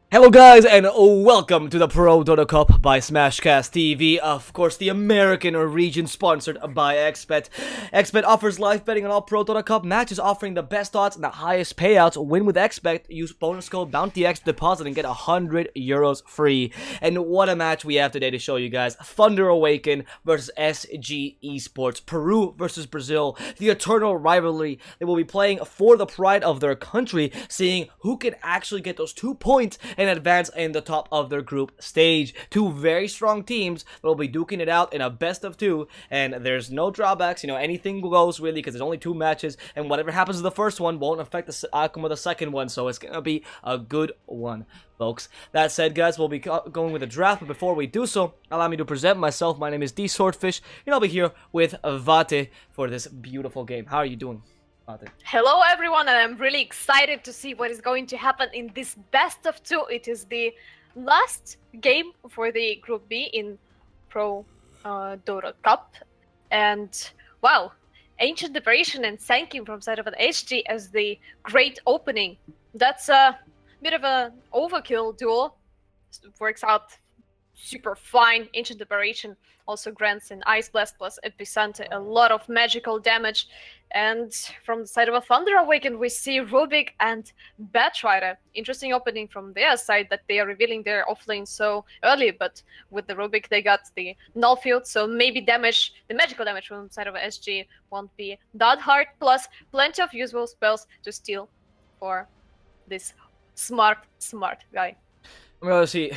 Hello guys and welcome to the ProDota Cup by Smashcast TV, of course the American region sponsored by XBet. XBet offers live betting on all ProDota Cup matches, offering the best odds and the highest payouts. Win with XBet, use bonus code BOUNTYX deposit and get €100 free. And what a match we have today to show you guys. Thunder Awaken versus SG eSports, Peru versus Brazil, the eternal rivalry. They will be playing for the pride of their country, seeing who can actually get those 2 points and advance in the top of their group stage. Two very strong teams that will be duking it out in a best of 2, and there's no drawbacks. You know, anything goes really, because there's only 2 matches, and whatever happens to the first one won't affect the outcome of the second one, so it's gonna be a good one, folks. That said, guys, we'll be going with the draft, but before we do so, allow me to present myself. My name is DSwordfish, and I'll be here with Vätte for this beautiful game. How are you doing, Vätte? Hello everyone, and I'm really excited to see what is going to happen in this best of 2. It is the last game for the Group B in ProDota Cup, and wow, Ancient Liberation and Sanking from side of an HG as the great opening. That's a bit of an overkill duel. Works out super fine. Ancient Liberation also grants an Ice Blast plus Epicenter a lot of magical damage. And from the side of a Thunder Awaken, we see Rubik and Batrider. Interesting opening from their side that they are revealing their offlane so early, but with the Rubik they got the null field, so maybe damage, the magical damage from the side of a SG won't be that hard, plus plenty of usable spells to steal for this smart guy. We already see,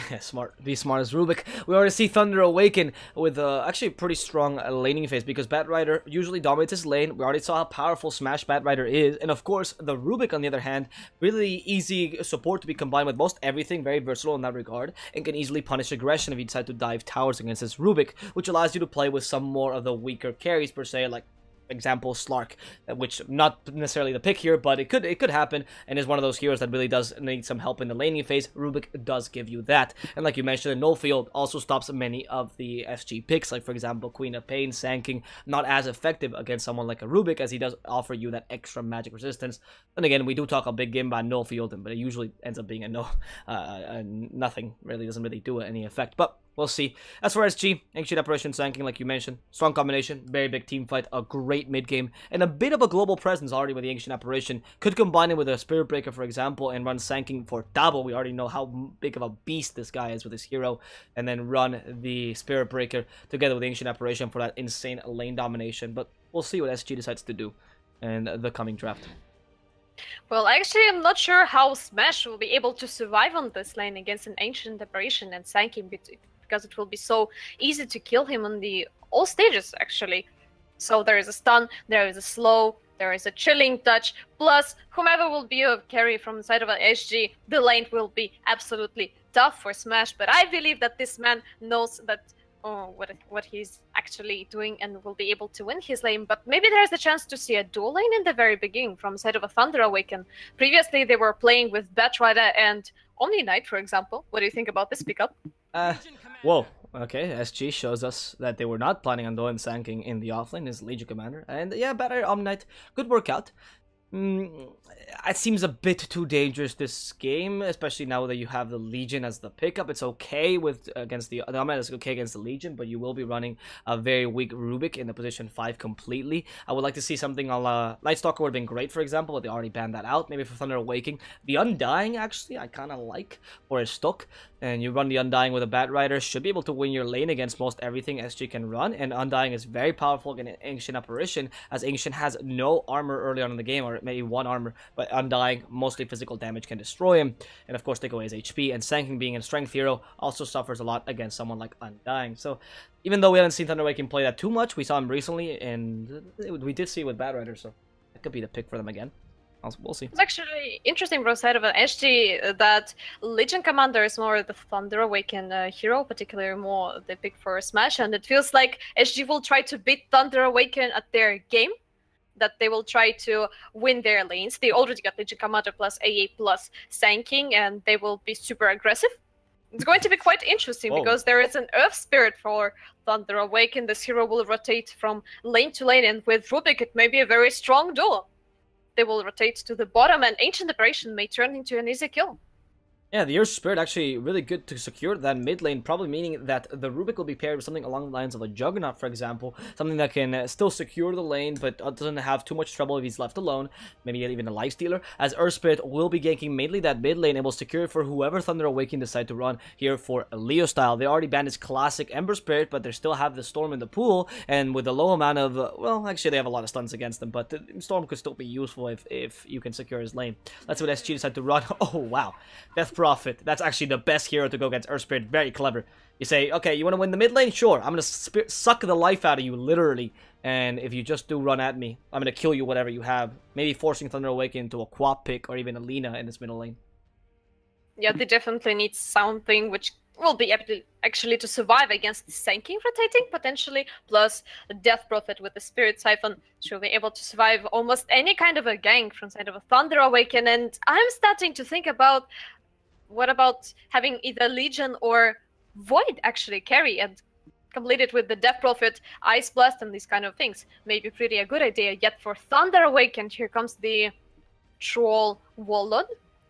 be smart as Rubik. We already see Thunder Awaken with actually a pretty strong laning phase, because Batrider usually dominates his lane. We already saw how powerful Smash Batrider is, and of course the Rubik on the other hand, really easy support to be combined with most everything, very versatile in that regard, and can easily punish aggression if you decide to dive towers against this Rubik, which allows you to play with some more of the weaker carries per se, like example Slark, which not necessarily the pick here, but it could happen, and is one of those heroes that really does need some help in the laning phase. Rubik does give you that, and like you mentioned, the null field also stops many of the SG picks, like for example Queen of Pain, Sanking, not as effective against someone like a Rubik, as he does offer you that extra magic resistance. And again, we do talk a big game about null field, but it usually ends up being a nothing, really doesn't really do any effect, but we'll see. As for SG, Ancient Apparition, Sanking, like you mentioned, strong combination, very big team fight, a great mid game, and a bit of a global presence already with the Ancient Apparition. Could combine it with a Spirit Breaker, for example, and run Sanking for double. We already know how big of a beast this guy is with his hero, and then run the Spirit Breaker together with the Ancient Apparition for that insane lane domination. But we'll see what SG decides to do in the coming draft. Well, actually, I'm not sure how Smash will be able to survive on this lane against an Ancient Apparition and Sanking, because it will be so easy to kill him on all stages, actually. So there is a stun, there is a slow, there is a chilling touch, plus whomever will be a carry from the side of an SG, the lane will be absolutely tough for Smash. But I believe that this man knows that what he's actually doing and will be able to win his lane. But maybe there's a chance to see a dual lane in the very beginning from the side of a Thunder Awaken. Previously they were playing with Batrider and Omni Knight, for example. What do you think about this pickup? Whoa, okay, SG shows us that they were not planning on doing Sanking in the offlane as Legion Commander, and yeah, better Omnite, good workout. It seems a bit too dangerous this game, especially now that you have the Legion as the pickup. It's okay against the Omnite is okay against the Legion, but you will be running a very weak Rubik in the position 5 completely. I would like to see something a la Lightstalker would have been great, for example, but they already banned that out. Maybe for Thunder Awakening, the Undying actually I kind of like for a stock, and you run the Undying with a Batrider, should be able to win your lane against most everything SG can run. And Undying is very powerful against Ancient Apparition, as Ancient has no armor early on in the game, or maybe 1 armor, but Undying, mostly physical damage, can destroy him, and of course take away his HP. And Sanking, being a strength hero, also suffers a lot against someone like Undying. So even though we haven't seen Thunder Awaken play that too much, we saw him recently, and we did see it with Batrider, so that could be the pick for them again. We'll see. It's actually interesting from the side of an SG that Legion Commander is more the Thunder Awaken hero, particularly more the pick for Smash, and it feels like SG will try to beat Thunder Awaken at their game, that they will try to win their lanes. They already got Legion Commander plus AA plus Sanking, and they will be super aggressive. It's going to be quite interesting because there is an Earth Spirit for Thunder Awaken. This hero will rotate from lane to lane, and with Rubik it may be a very strong duel. They will rotate to the bottom, and Ancient Liberation may turn into an easy kill. Yeah, the Earth Spirit actually really good to secure that mid lane, probably meaning that the Rubik will be paired with something along the lines of a Juggernaut, for example. Something that can still secure the lane, but doesn't have too much trouble if he's left alone. Maybe even a Lifestealer, as Earth Spirit will be ganking mainly that mid lane and will secure it for whoever Thunder Awaken decide to run here for Leo style. They already banned his classic Ember Spirit, but they still have the Storm in the pool, and with a low amount of, well, actually they have a lot of stuns against them, but the Storm could still be useful if you can secure his lane. That's what SG decided to run. Oh, wow. Death Prophet. That's actually the best hero to go against Earth Spirit. Very clever. You say, okay, you want to win the mid lane? Sure. I'm going to suck the life out of you, literally. And if you just do run at me, I'm going to kill you whatever you have. Maybe forcing Thunder Awaken into a Quap pick or even a Lina in this middle lane. Yeah, they definitely need something which will be able to actually to survive against the Sanking rotating, potentially, plus a Death Prophet with the Spirit Siphon. She'll be able to survive almost any kind of a gank from side of a Thunder Awaken. And I'm starting to think about what about having either Legion or Void actually carry and complete it with the Death Prophet, Ice Blast, and these kind of things. Maybe pretty a good idea. Yet for Thunder Awaken, here comes the Troll Warlord.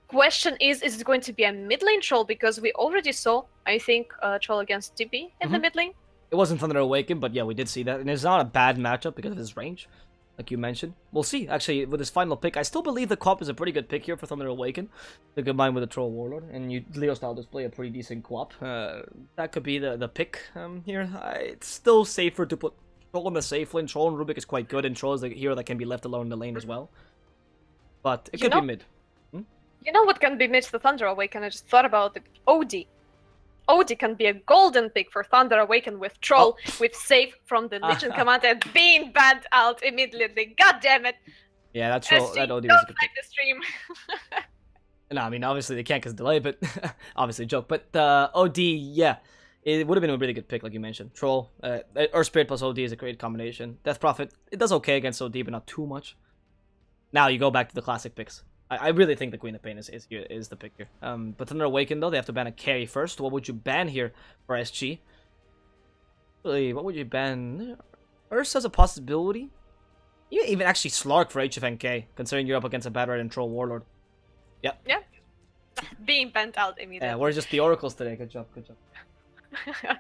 Question is it going to be a mid lane troll? Because we already saw, I think, a troll against TP in the mid lane. It wasn't Thunder Awaken, but yeah, we did see that. And it's not a bad matchup because of his range, like you mentioned. We'll see. Actually, with his final pick, I still believe the Quap is a pretty good pick here for Thunder Awaken to combine with the Troll Warlord. And you Leo style display a pretty decent Quap. That could be the pick here. It's still safer to put Troll in the safe lane. Troll and Rubik is quite good, and Troll is the hero that can be left alone in the lane as well. But it could be mid. You know what can be mid for Thunder Awaken? I just thought about the OD. OD can be a golden pick for Thunder Awaken with Troll, with save from the Legion command, and being banned out immediately. God damn it! Yeah, that Troll, that OD was a good pick. The stream. No, I mean, obviously they can't because delay, but obviously joke. But OD, yeah, it would have been a really good pick, like you mentioned. Troll, Earth Spirit plus OD is a great combination. Death Prophet, it does okay against OD, but not too much. Now you go back to the classic picks. I really think the Queen of Pain is the pick here. But Thunder Awaken, though, they have to ban a carry first. What would you ban here for SG? Really, what would you ban? Ursa has a possibility. You even actually Slark for HFNK, considering you're up against a Bad Red and Troll Warlord. Yep. Yeah. Being banned out immediately. Yeah, we're just the oracles today. Good job, good job.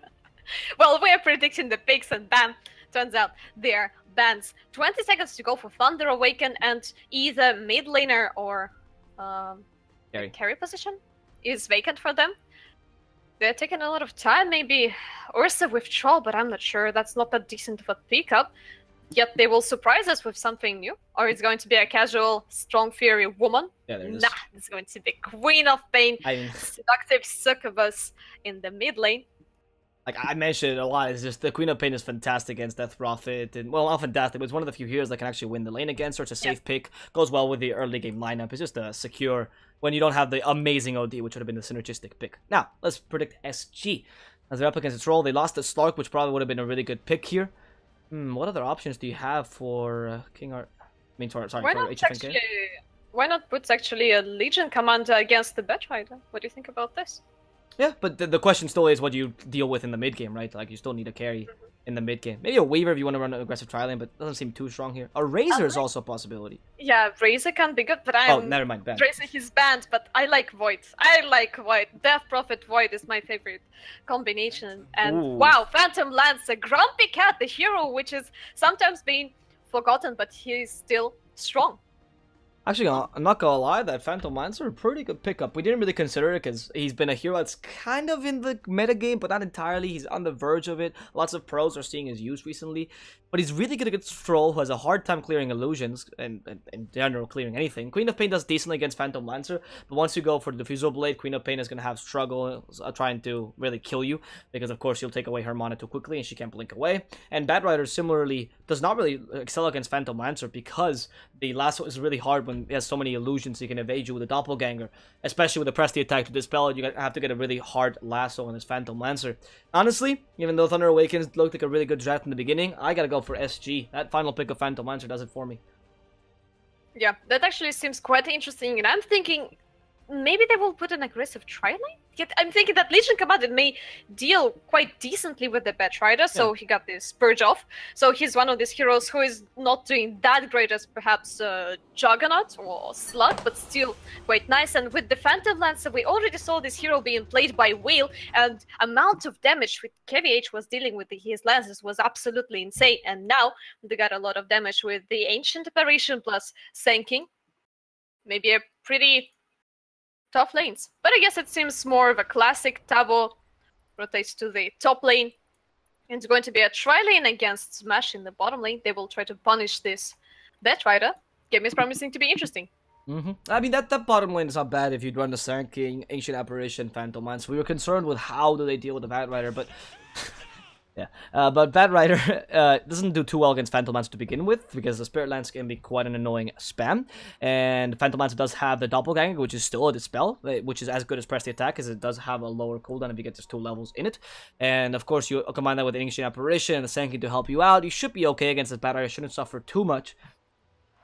Well, we are predicting the picks, and bam, turns out they're bans. 20 seconds to go for Thunder Awaken, and either mid laner or carry position is vacant for them. They're taking a lot of time, maybe Ursa with Troll, but I'm not sure. That's not that decent of a pickup. Yet they will surprise us with something new, or it's going to be a casual, strong Fury woman. Yeah, there it is. Nah, it's going to be Queen of Pain, seductive succubus in the mid lane. Like I mentioned a lot, it's just the Queen of Pain is fantastic against Death Prophet, and well, not fantastic, but it's one of the few heroes that can actually win the lane against, or it's a safe pick, goes well with the early game lineup. It's just a secure when you don't have the amazing OD, which would have been the synergistic pick. Now, let's predict SG. As they're up against the Troll, they lost the Slark, which probably would have been a really good pick here. What other options do you have for King Art? I mean, sorry, for HFNK? Why not put actually a Legion commander against the Batrider? What do you think about this? Yeah, but the question still is what you deal with in the mid game, right? Like you still need a carry in the mid game. Maybe a Weaver if you want to run an aggressive tri lane, but it doesn't seem too strong here. A Razor is also a possibility. Yeah, Razor can be good, but I'm never mind. Razor he's banned, but I like Void. I like Void. Death Prophet Void is my favorite combination. And wow, Phantom Lance, a grumpy cat, the hero which is sometimes being forgotten, but he is still strong. Actually, I'm not gonna lie, that Phantom Lancer a pretty good pickup. We didn't really consider it because he's been a hero that's kind of in the metagame, but not entirely. He's on the verge of it. Lots of pros are seeing his use recently. But he's really good against Troll, who has a hard time clearing illusions, and in general, clearing anything. Queen of Pain does decently against Phantom Lancer, but once you go for the Diffusal Blade, Queen of Pain is going to have struggle trying to really kill you, because of course you'll take away her mana too quickly, and she can't blink away. And Bad Rider similarly does not really excel against Phantom Lancer, because the lasso is really hard when it has so many illusions, so he can evade you with a Doppelganger, especially with the Press the Attack to dispel it. You have to get a really hard lasso on this Phantom Lancer. Honestly, even though Thunder Awakens looked like a really good draft in the beginning, I gotta go for SG. That final pick of Phantom Lancer does it for me. Yeah, that actually seems quite interesting, and I'm thinking, maybe they will put an aggressive tri lane? Yet I'm thinking that Legion Commander may deal quite decently with the Batrider, so he got this Purge off. So he's one of these heroes who is not doing that great as perhaps Juggernaut or Slug, but still quite nice. And with the Phantom Lancer, we already saw this hero being played by Wheel, and amount of damage with KVH was dealing with his Lancers was absolutely insane. And now they got a lot of damage with the Ancient Apparition plus Sanking. Maybe a pretty tough lanes. But I guess it seems more of a classic. Tavo rotates to the top lane. It's going to be a tri-lane against Smash in the bottom lane. They will try to punish this Batrider. Game is promising to be interesting. I mean, that bottom lane is not bad if you'd run the Sanking, Ancient Apparition, Phantom Lance. We were concerned with how do they deal with the Batrider, but... yeah, but Batrider doesn't do too well against Phantom Lance to begin with, because the Spirit Lance can be quite an annoying spam. And Phantom Lance does have the Doppelganger, which is still a dispel, which is as good as Press the Attack, as it does have a lower cooldown if you get just 2 levels in it. And of course, you combine that with the Ancient Apparition and the Sanking to help you out. You should be okay against this Batrider, shouldn't suffer too much.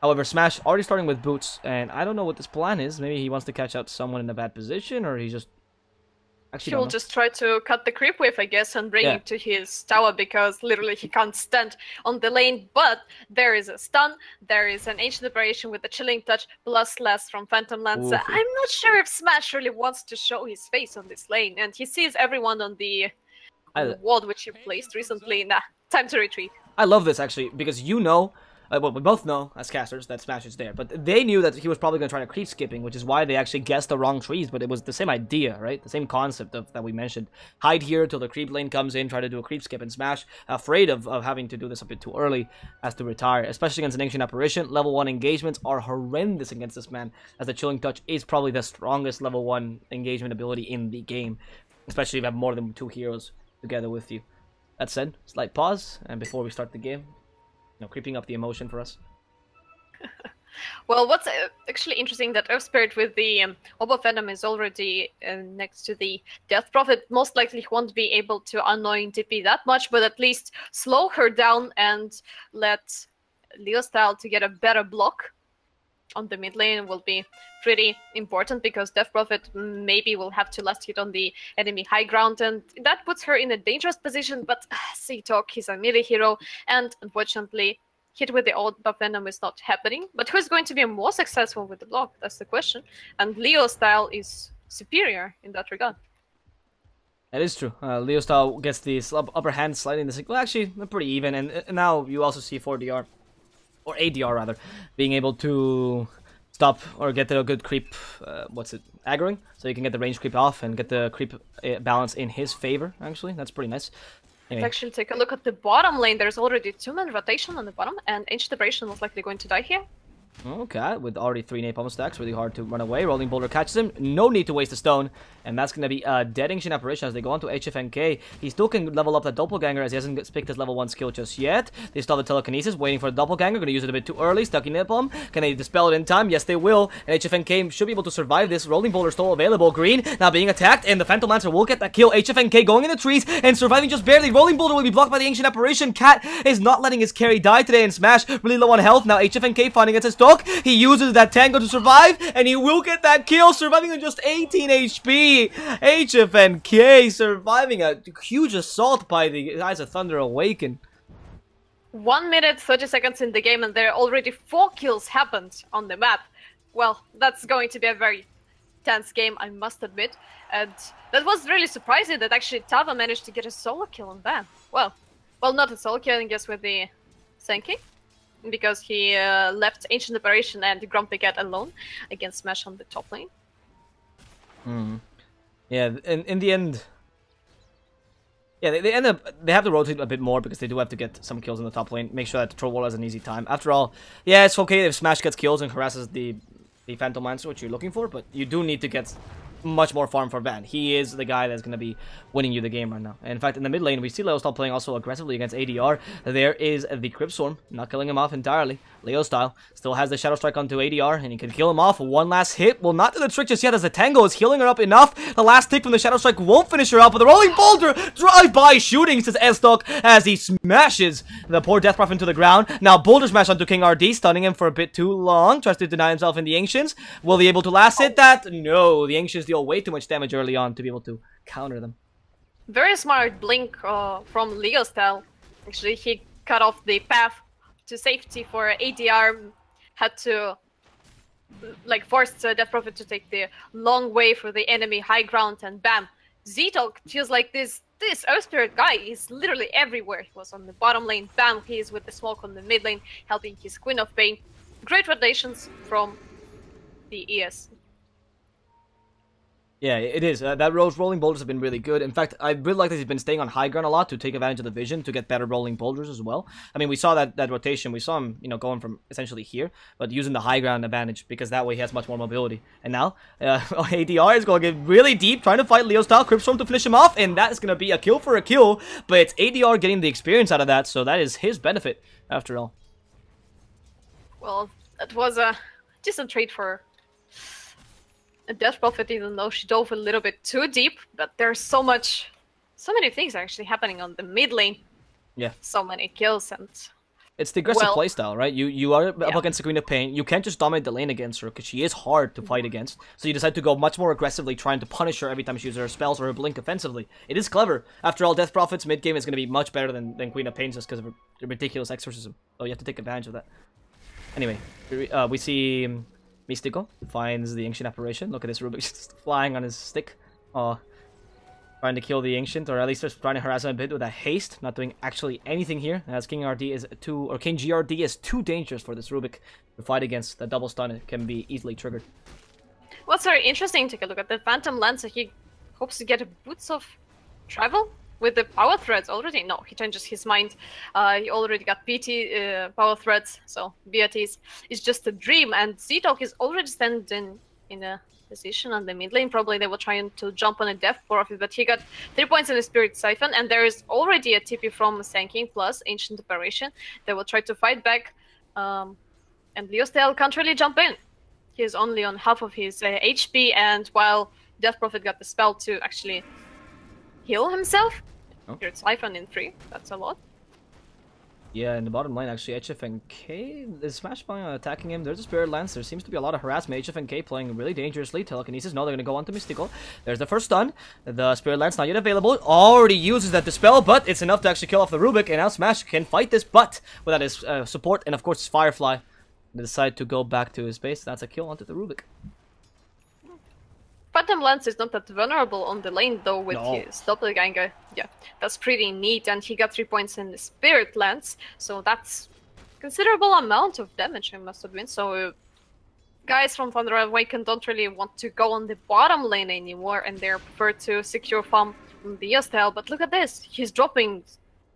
However, Smash already starting with boots, and I don't know what this plan is. Maybe he wants to catch out someone in a bad position, or he's just... He will just try to cut the creep wave, I guess, and bring it to his tower, because literally he can't stand on the lane. But there is a stun, there is an Ancient Apparition with the Chilling Touch, plus last from Phantom Lance. I'm not sure if Smash really wants to show his face on this lane, and he sees everyone on the wall which he placed recently. Nah, time to retreat. I love this, actually, because you know... well, we both know, as casters, that Smash is there. But they knew that he was probably going to try to creep skipping, which is why they actually guessed the wrong trees. But it was the same idea, right? The same concept that we mentioned. Hide here till the creep lane comes in, try to do a creep skip and Smash. Afraid of having to do this a bit too early as to retire. Especially against an Ancient Apparition. Level 1 engagements are horrendous against this man, as the Chilling Touch is probably the strongest level 1 engagement ability in the game. Especially if you have more than 2 heroes together with you. That said, slight pause, and before we start the game... creeping up the emotion for us. Well, what's actually interesting that Earth Spirit with the Orb of Venom is already next to the Death Prophet. Most likely he won't be able to annoy DP that much, but at least slow her down and let Leo Style to get a better block on the mid lane will be pretty important, because Death Prophet maybe will have to last hit on the enemy high ground, and that puts her in a dangerous position. But Seatalk, he's a melee hero, and unfortunately hit with the Orb of Venom is not happening. But who's going to be more successful with the block? That's the question. And Leo Style is superior in that regard. That is true. Leo Style gets the upper hand slightly in this. Well, actually, they're pretty even, and now you also see 4DR. Or ADR rather, being able to stop or get a good creep, aggroing, so you can get the range creep off and get the creep balance in his favor, actually. That's pretty nice. Anyway. Let's actually take a look at the bottom lane. There's already 2-man rotation on the bottom, and Ancient Apparition was likely going to die here. Okay, with already 3 napalm stacks, really hard to run away. Rolling Boulder catches him, no need to waste a stone, and that's going to be a dead Ancient Apparition as they go on to HFNK. He still can level up that Doppelganger as he hasn't picked his level 1 skill just yet. They still have the Telekinesis, waiting for the Doppelganger, going to use it a bit too early, stuck in napalm. Can they dispel it in time? Yes, they will, and HFNK should be able to survive this. Rolling Boulder still available. Green now being attacked, and the Phantom Lancer will get that kill. HFNK going in the trees, and surviving just barely. Rolling Boulder will be blocked by the Ancient Apparition. Cat is not letting his carry die today, and Smash really low on health. Now HFNK finding its stock. He uses that Tango to survive, and he will get that kill, surviving on just 18 HP. HFNK surviving a huge assault by the guys of Thunder Awaken. 1 minute 30 seconds in the game, and there are already 4 kills happened on the map. Well, that's going to be a very tense game, I must admit. And that was really surprising that actually Tava managed to get a solo kill on that. Well, not a solo kill, I guess, with the Senki, because he left Ancient Apparition and Grumpy Cat alone against Smash on the top lane. Yeah, in the end... Yeah, they have to rotate a bit more, because they do have to get some kills in the top lane. Make sure that the Troll Wall has an easy time. After all, yeah, it's okay if Smash gets kills and harasses the Phantom Lancer, which you're looking for, but you do need to get much more farm for Van. He is the guy that's going to be winning you the game right now. And in fact, in the mid lane, we see Leo Style playing also aggressively against ADR. There is the Crypt Storm, not killing him off entirely. Leo Style still has the Shadow Strike onto ADR, and he can kill him off. One last hit will not do the trick just yet, as the Tango is healing her up enough. The last tick from the Shadow Strike won't finish her up, but the Rolling Boulder drive-by shooting, says S-Dog, as he smashes the poor Death Prophet into the ground. Now Boulder Smash onto King RD, stunning him for a bit too long. Tries to deny himself in the Ancients. Will he be able to last hit that? No, the Ancients deal way too much damage early on to be able to counter them. Very smart blink from Leo Style. Actually, he cut off the path to safety for ADR. Had to like force Death Prophet to take the long way for the enemy high ground, and bam, Z-Talk feels like this Earth Spirit guy is literally everywhere. He was on the bottom lane, bam, he is with the smoke on the mid lane, helping his Queen of Pain. Great rotations from the ES. Yeah, it is. That rolling boulders have been really good. In fact, I really like that he's been staying on high ground a lot to take advantage of the vision to get better rolling boulders as well. I mean, we saw that rotation. We saw him, going from essentially here, but using the high ground advantage because that way he has much more mobility. And now, ADR is going to get really deep, trying to fight Leo Style, Cryptstorm to finish him off, and that is going to be a kill for a kill. But it's ADR getting the experience out of that, so that is his benefit after all. Well, that was a decent trade for a Death Prophet, even though she dove a little bit too deep, but there's so many things actually happening on the mid lane. Yeah. So many kills, and it's the aggressive playstyle, right? You are up against the Queen of Pain. You can't just dominate the lane against her because she is hard to fight against. So you decide to go much more aggressively, trying to punish her every time she uses her spells or her blink offensively. It is clever. After all, Death Prophet's mid game is going to be much better than Queen of Pain just because of her ridiculous exorcism. So you have to take advantage of that. Anyway, we see Mystical finds the Ancient Apparition. Look at this Rubik just flying on his stick. Trying to kill the Ancient, or at least just trying to harass him a bit with a haste. Not doing actually anything here, as King GRD is too dangerous for this Rubik to fight against. The double stun can be easily triggered. What's very interesting, take a look at the Phantom Lancer. He hopes to get a Boots of Travel with the power threads already. No, he changes his mind. He already got PT power threads, so BRTs is just a dream. And Z-Talk is already standing in a position on the mid lane. Probably they were trying to jump on a Death Prophet, but he got 3 points in the Spirit Siphon, and there is already a TP from Sanking plus Ancient Apparition. They will try to fight back, and Leo Style can't really jump in. He is only on half of his HP, and while Death Prophet got the spell to actually heal himself. Spirit Siphon in 3, that's a lot. Yeah, in the bottom lane, actually, HFNK is smashed by attacking him. There's a Spirit Lance. There seems to be a lot of harassment. HFNK playing really dangerously. Telekinesis, no, they're going to go on to Mystical. There's the first stun. The Spirit Lance not yet available. Already uses that Dispel, but it's enough to actually kill off the Rubik. And now Smash can fight this, but without his support, and of course his Firefly, they decide to go back to his base. That's a kill onto the Rubik. Phantom Lance is not that vulnerable on the lane though with his doppelganger. Yeah, that's pretty neat, and he got 3 points in the Spirit Lance, so that's considerable amount of damage I must admit. So guys from Thunder Awaken don't really want to go on the bottom lane anymore, and they prefer to secure farm on the style. But look at this, he's dropping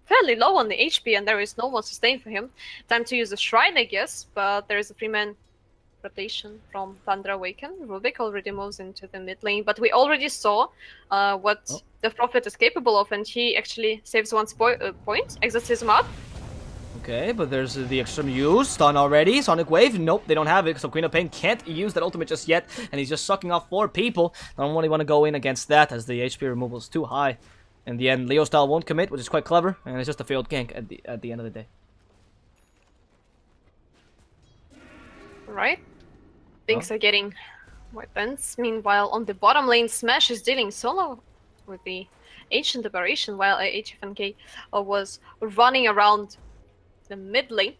fairly low on the HP, and there is no one sustain for him. Time to use the Shrine, I guess, but there is a 3-man rotation from Thunder Awaken. Rubik already moves into the mid lane, but we already saw what the Prophet is capable of, and he actually saves one point, exorcism up. Okay, but there's the extreme use. Stun already. Sonic Wave. Nope, they don't have it, so Queen of Pain can't use that ultimate just yet, and he's just sucking off 4 people. I don't really want to go in against that, as the HP removal is too high. In the end, Leo Style won't commit, which is quite clever, and it's just a failed gank at the end of the day. Right? Things are getting more tense. Meanwhile, on the bottom lane, Smash is dealing solo with the Ancient Apparition, while HFNK was running around the mid lane.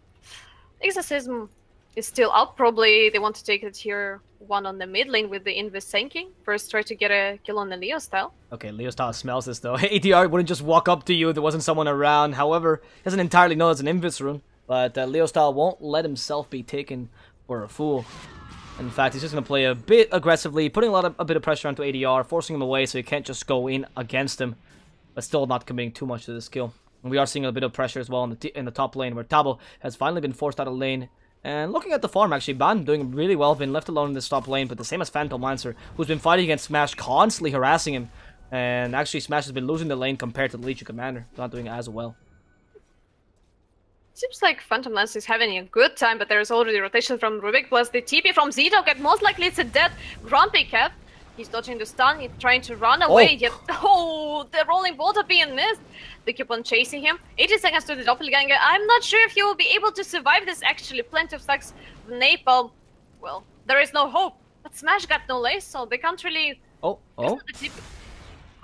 Exorcism is still up. Probably they want to take it here one on the mid lane with the Invis Sanking. First, try to get a kill on the Leo Style. Okay, Leo Style smells this though. ADR wouldn't just walk up to you if there wasn't someone around. However, he doesn't entirely know it's an Invis rune. But Leo Style won't let himself be taken for a fool. In fact, he's just going to play a bit aggressively, putting a bit of pressure onto ADR, forcing him away so he can't just go in against him, but still not committing too much to this kill. And we are seeing a bit of pressure as well in the top lane, where Tabo has finally been forced out of lane And looking at the farm, actually, Ban doing really well, been left alone in this top lane, but the same as Phantom Lancer, who's been fighting against Smash, constantly harassing him. And actually, Smash has been losing the lane compared to the Legion Commander, not doing as well. Seems like Phantom Lance is having a good time, but there's already rotation from Rubik, plus the TP from Zito, and most likely it's a dead Grumpy Cat. He's dodging the stun, he's trying to run away, yet the rolling boulder being missed. They keep on chasing him. 80 seconds to the doppelganger. I'm not sure if he will be able to survive this actually. Plenty of stacks of napalm. Well, there is no hope. But Smash got no lace, so they can't really...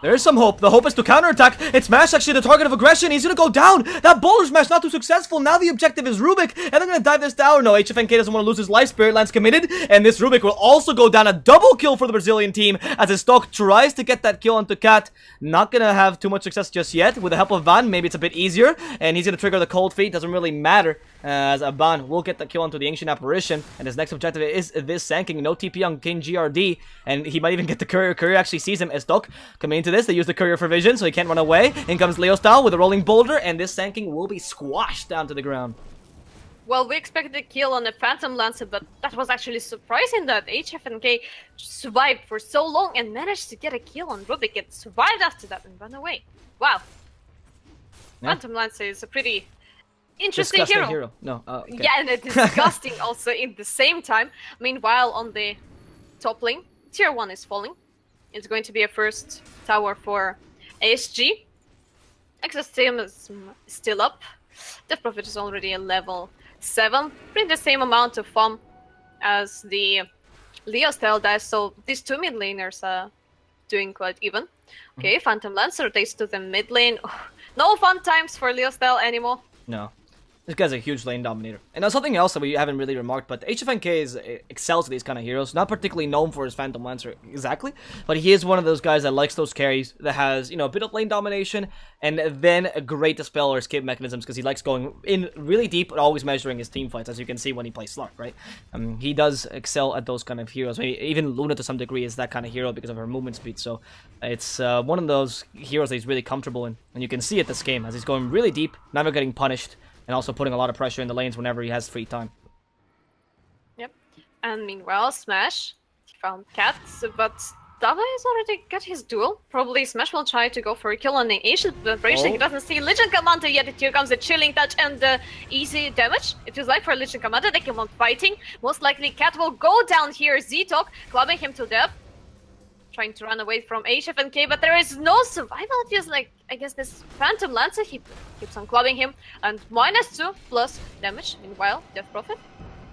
There is some hope. The hope is to counterattack. It's Smash actually the target of aggression. He's gonna go down. That boulder smash not too successful. Now the objective is Rubik, and they're gonna dive this tower. No, HFNK doesn't want to lose his life. Spirit Lance committed, and this Rubik will also go down. A double kill for the Brazilian team as his stock tries to get that kill onto Cat. Not gonna have too much success just yet. With the help of Van, maybe it's a bit easier, and he's gonna trigger the cold feet. Doesn't really matter, as Van will get the kill onto the Ancient Apparition, and his next objective is this Sanking. No TP on King GRD, and he might even get the courier. Courier actually sees him as Stock coming into this. They use the courier for vision, so he can't run away. In comes Leo style with a rolling boulder, and this Sanking will be squashed down to the ground. Well, we expected a kill on the Phantom Lancer, but that was actually surprising that HFNK survived for so long and managed to get a kill on Rubik. It survived after that and ran away. Wow. Yeah. Phantom Lancer is a pretty interesting hero. No, okay. Yeah, and disgusting also in the same time. Meanwhile, on the top lane, tier 1 is falling. It's going to be a first tower for ASG. Access team is still up. Death Prophet is already a level 7. Pretty the same amount of farm as the Leo style dice, so these two mid laners are doing quite even. Okay, Phantom Lancer takes to the mid lane. No fun times for Leo style anymore. No. This guy's a huge lane dominator. And now something else that we haven't really remarked, but HFNK excels at these kind of heroes. Not particularly known for his Phantom Lancer exactly, but he is one of those guys that likes those carries, that has, you know, a bit of lane domination, and then a great dispel or escape mechanisms, because he likes going in really deep, but always measuring his team fights, as you can see when he plays Slark, right? He does excel at those kind of heroes. I mean, even Luna to some degree is that kind of hero because of her movement speed, so it's one of those heroes that he's really comfortable in. And you can see it this game, as he's going really deep, never getting punished, and also putting a lot of pressure in the lanes whenever he has free time. Yep. And meanwhile, Smash found Cat, but Dava has already got his duel. Probably Smash will try to go for a kill on the Ancient Apparition. He doesn't see Legion Commander yet. Here comes the Chilling Touch and the easy damage. It feels like for Legion Commander, they keep on fighting. Most likely Cat will go down here. Z-Talk clubbing him to death. Trying to run away from HFNK, but there is no survival. It feels like, I guess, this Phantom Lancer, he keeps on clubbing him, and -2 plus damage. Meanwhile, Death Prophet.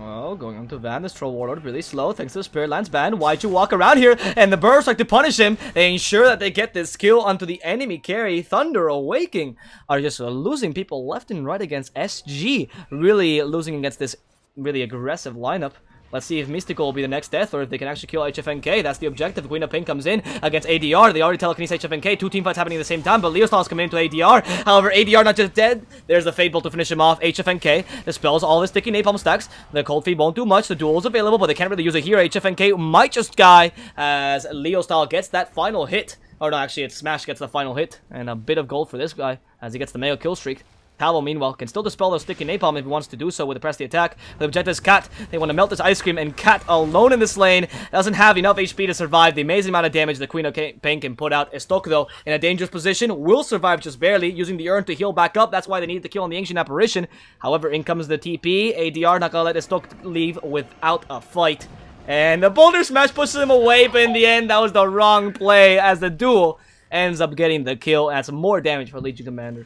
Oh, going on to Van, this Troll Warlord really slow, thanks to the Spirit Lance ban. Why'd you walk around here? And the Burrs like to punish him. They ensure that they get this kill onto the enemy carry. Thunder Awaken are just losing people left and right against SG. Really losing against this really aggressive lineup. Let's see if Mystical will be the next death, or if they can actually kill HFNK. That's the objective. Queen of Pink comes in against ADR. They already telekinesis HFNK. Two team fights happening at the same time, but Leostal is coming into ADR. However, ADR not just dead. There's the Fade Bolt to finish him off. HFNK dispels all his sticky napalm stacks. The Cold Feed won't do much. The duel is available, but they can't really use it here. HFNK might just die as Leostal gets that final hit. Or no, actually, it's Smash gets the final hit. And a bit of gold for this guy as he gets the mega kill streak. Talo, meanwhile, can still dispel those sticky napalm if he wants to do so with the press the attack. The objective is Cat. They want to melt this ice cream, and Cat alone in this lane doesn't have enough HP to survive the amazing amount of damage the Queen of Pain can put out. Estok, though, in a dangerous position, will survive just barely, using the urn to heal back up. That's why they need the kill on the Ancient Apparition. However, in comes the TP. ADR not gonna let Estok leave without a fight. And the Boulder Smash pushes him away, but in the end, that was the wrong play, as the duel ends up getting the kill. Adds more damage for Legion Commander.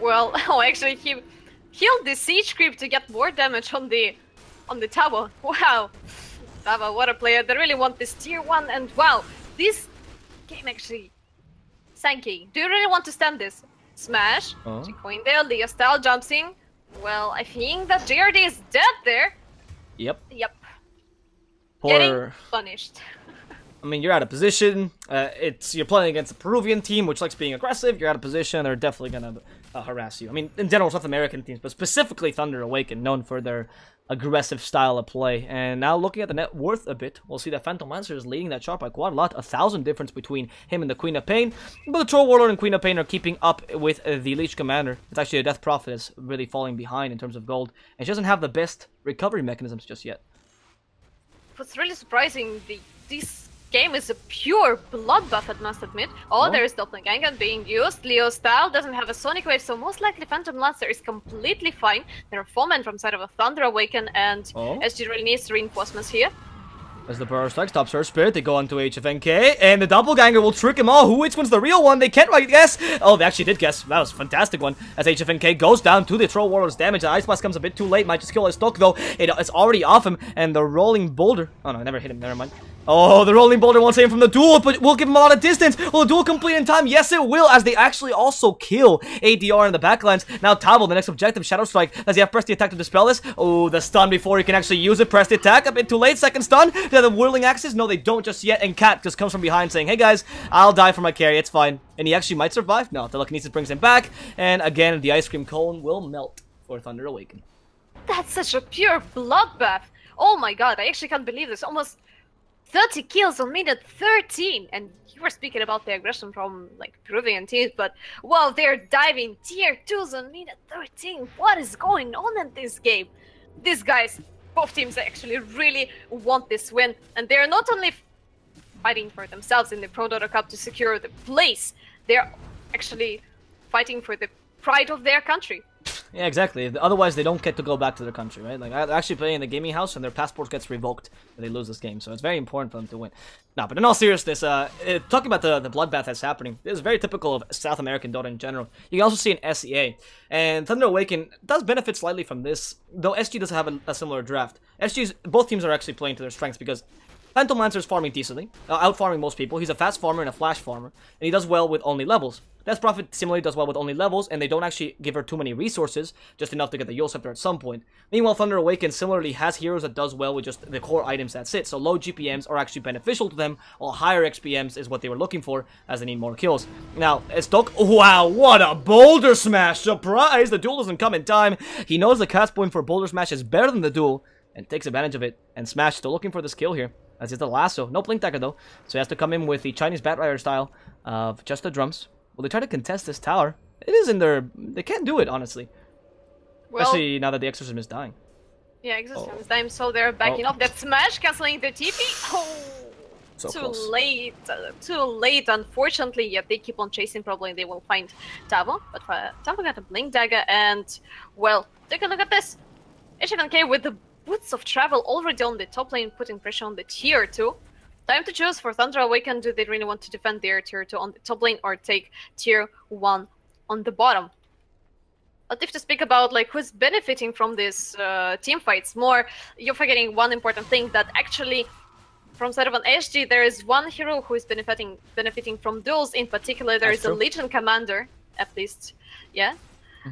Well, actually, he healed the siege creep to get more damage on the tower. Wow, Dava, what a player! They really want this tier 1, and wow, this game actually Sankey. Do you really want to stand this? Smash, Coin there, Leo style jumps in. Well, I think that JRD is dead there. Yep. Getting punished. I mean, you're out of position. You're playing against a Peruvian team, which likes being aggressive. You're out of position. They're definitely gonna harass you. I mean, in general, South American teams, but specifically Thunder Awaken, known for their aggressive style of play. And now looking at the net worth a bit, we'll see that Phantom Lancer is leading that chart by quite a lot. 1,000 difference between him and the Queen of Pain. But the Troll Warlord and Queen of Pain are keeping up with the Leech Commander. It's actually a Death Prophet is really falling behind in terms of gold. And she doesn't have the best recovery mechanisms just yet. What's really surprising, this game is a pure bloodbath, I must admit. There is Doppelganger being used. Leo style doesn't have a Sonic Wave, so most likely Phantom Lancer is completely fine. There are 4 men from side of a Thunder Awaken, and SG really needs reinforcements here. As the Burrow Strike stops her Spirit, they go on to HFNK, and the Doppelganger will trick them all. Which one's the real one? They can't right guess. Oh, they actually did guess. That was a fantastic one. As HFNK goes down to the Troll Warlord's damage. The Ice Blast comes a bit too late. Might just kill his stock, though. It's already off him, and the Rolling Boulder... Oh, no, I never hit him. Never mind. Oh, the Rolling Boulder won't save him from the duel, but will give him a lot of distance. Will the duel complete in time? Yes, it will, as they actually also kill ADR in the backlines. Now, Tabo, the next objective, Shadow Strike. Does he have press the attack to dispel this? Oh, the stun before he can actually use it. Press the attack, a bit too late. Second stun. They have the Whirling Axes. No, they don't just yet. And Cat just comes from behind saying, hey guys, I'll die for my carry. It's fine. And he actually might survive. No, Telekinesis brings him back. And again, the Ice Cream Cone will melt for Thunder Awaken. That's such a pure bloodbath. Oh my god, I actually can't believe this. Almost 30 kills on minute 13, and you were speaking about the aggression from like Peruvian teams, but wow, they're diving tier 2s on minute 13. What is going on in this game? These guys, both teams actually really want this win, and they're not only fighting for themselves in the ProDota Cup to secure the place, they're actually fighting for the pride of their country. Yeah, exactly. Otherwise, they don't get to go back to their country, right? Like, they're actually playing in the gaming house, and their passport gets revoked if they lose this game. So it's very important for them to win. Now, but in all seriousness, talking about the bloodbath that's happening, this is very typical of South American Dota in general. You can also see in SEA. And Thunder Awaken does benefit slightly from this, though SG doesn't have a similar draft. Both teams are actually playing to their strengths because Phantom Lancer is farming decently, out-farming most people. He's a fast farmer and a flash farmer, and he does well with only levels. Death Prophet similarly does well with only levels, and they don't actually give her too many resources, just enough to get the Yule Scepter at some point. Meanwhile, Thunder Awaken similarly has heroes that does well with just the core items that's it, so low GPMs are actually beneficial to them, while higher XPMs is what they were looking for, as they need more kills. Now, Stock, wow, what a Boulder Smash! Surprise! The duel doesn't come in time. He knows the cast point for Boulder Smash is better than the duel, and takes advantage of it, and Smash still looking for this kill here. As is the lasso. No Blink Dagger though. So he has to come in with the Chinese Bat Rider style of just the drums. Will they try to contest this tower? It is in their... They can't do it, honestly. Well, especially now that the Exorcism is dying. Yeah, Exorcism is dying, so they're backing off. That Smash cancelling the TP. Oh, so too close. Late. Too late, unfortunately. Yeah, they keep on chasing. Probably they will find Tavo. But Tavo got a Blink Dagger, and, well, take a look at this. HFNK with the Boots of Travel already on the top lane, putting pressure on the tier 2. Time to choose for Thunder Awaken. Do they really want to defend their tier 2 on the top lane or take tier 1 on the bottom? But if to speak about like who's benefiting from this team fights more, you're forgetting one important thing, that actually from side of an SG there is one hero who is benefiting from duels. In particular, there is a Legion Commander, at least, yeah,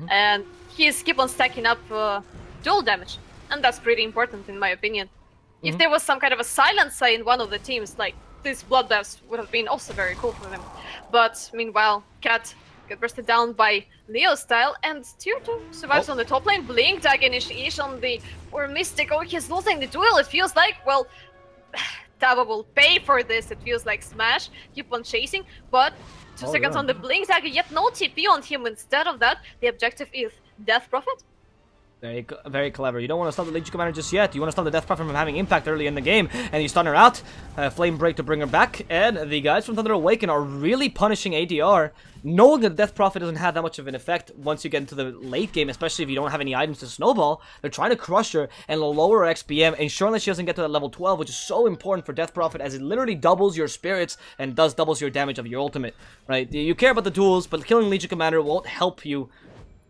and he's keep on stacking up duel damage. And that's pretty important, in my opinion. If there was some kind of a silencer in one of the teams, like, these bloodbaths would have been also very cool for them. But, meanwhile, Cat got bursted down by Leo style, and tier 2 survives on the top lane. Blink Dagger initiation on the poor Mystic. Oh, he's losing the duel, it feels like. Well, Tava will pay for this, it feels like. Smash, keep on chasing, but 2 seconds on the Blink Dagger, yet no TP on him. Instead of that, the objective is Death Prophet. Very clever. You don't want to stop the Legion Commander just yet. You want to stop the Death Prophet from having impact early in the game. And you stun her out. Flame Break to bring her back. And the guys from Thunder Awaken are really punishing ADR. Knowing that the Death Prophet doesn't have that much of an effect once you get into the late game, especially if you don't have any items to snowball. They're trying to crush her and lower her XPM, ensuring that she doesn't get to that level 12, which is so important for Death Prophet, as it literally doubles your spirits and doubles your damage of your ultimate. Right? You care about the duels, but killing Legion Commander won't help you.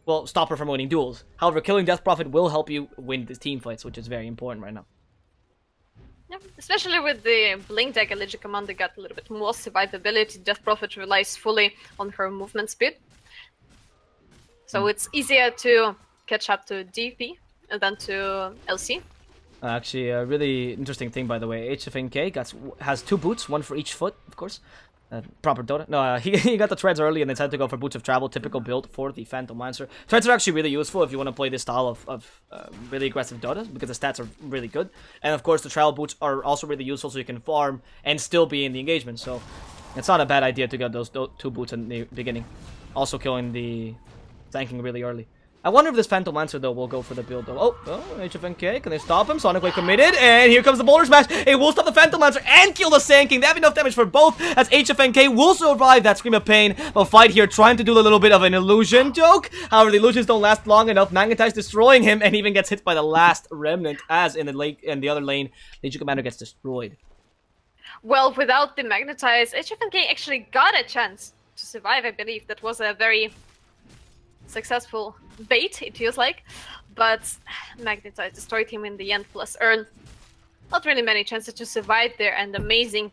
Well, stop her from winning duels. However, killing Death Prophet will help you win these team fights, which is very important right now. Yeah, especially with the Blink Dagger, Legion Commander got a little bit more survivability. Death Prophet relies fully on her movement speed. So it's easier to catch up to DP than to LC. Actually, a really interesting thing, by the way. HFNK has 2 boots, one for each foot, of course. Proper Dota. No, he got the treads early and then decided to go for Boots of Travel, typical build for the Phantom Lancer. Treads are actually really useful if you want to play this style of really aggressive Dota, because the stats are really good. And of course, the Travel Boots are also really useful so you can farm and still be in the engagement. So it's not a bad idea to get those 2 boots in the beginning. Also killing the tanking really early. I wonder if this Phantom Lancer, though, will go for the build, though. Oh, HFNK, can they stop him? Sonic Wave committed, and here comes the Boulder Smash. It will stop the Phantom Lancer and kill the Sand King. They have enough damage for both, as HFNK will survive that Scream of Pain. But Fight here trying to do a little bit of an illusion joke. However, the illusions don't last long enough. Magnetize destroying him, and even gets hit by the last Remnant, as in the other lane, Legion Commander gets destroyed. Well, without the Magnetize, HFNK actually got a chance to survive, I believe. That was a very successful bait, it feels like, but Magnetize destroyed him in the end, plus Earn. Not really many chances to survive there, and amazing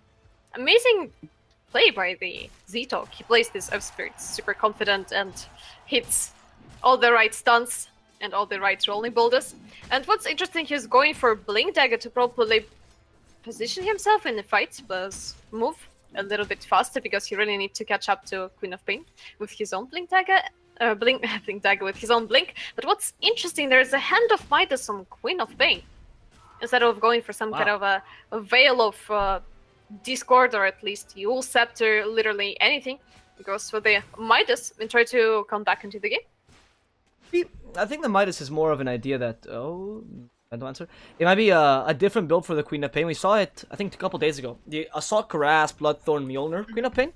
play by the Z-Talk. He plays this Earth Spirit super confident and hits all the right stunts and all the right rolling boulders. And what's interesting, he's going for Blink Dagger to probably position himself in the fight, plus move a little bit faster, because he really needs to catch up to Queen of Pain with his own Blink Dagger. Blink Dagger with his own Blink. But what's interesting, there's a Hand of Midas on Queen of Pain. Instead of going for some kind of a Veil of Discord, or at least Yule Scepter, literally anything, he goes for the Midas and try to come back into the game. I think the Midas is more of an idea that... I don't answer. It might be a different build for the Queen of Pain. We saw it, I think, a couple days ago. The Assault Cuirass Bloodthorn Mjolnir Queen of Pain,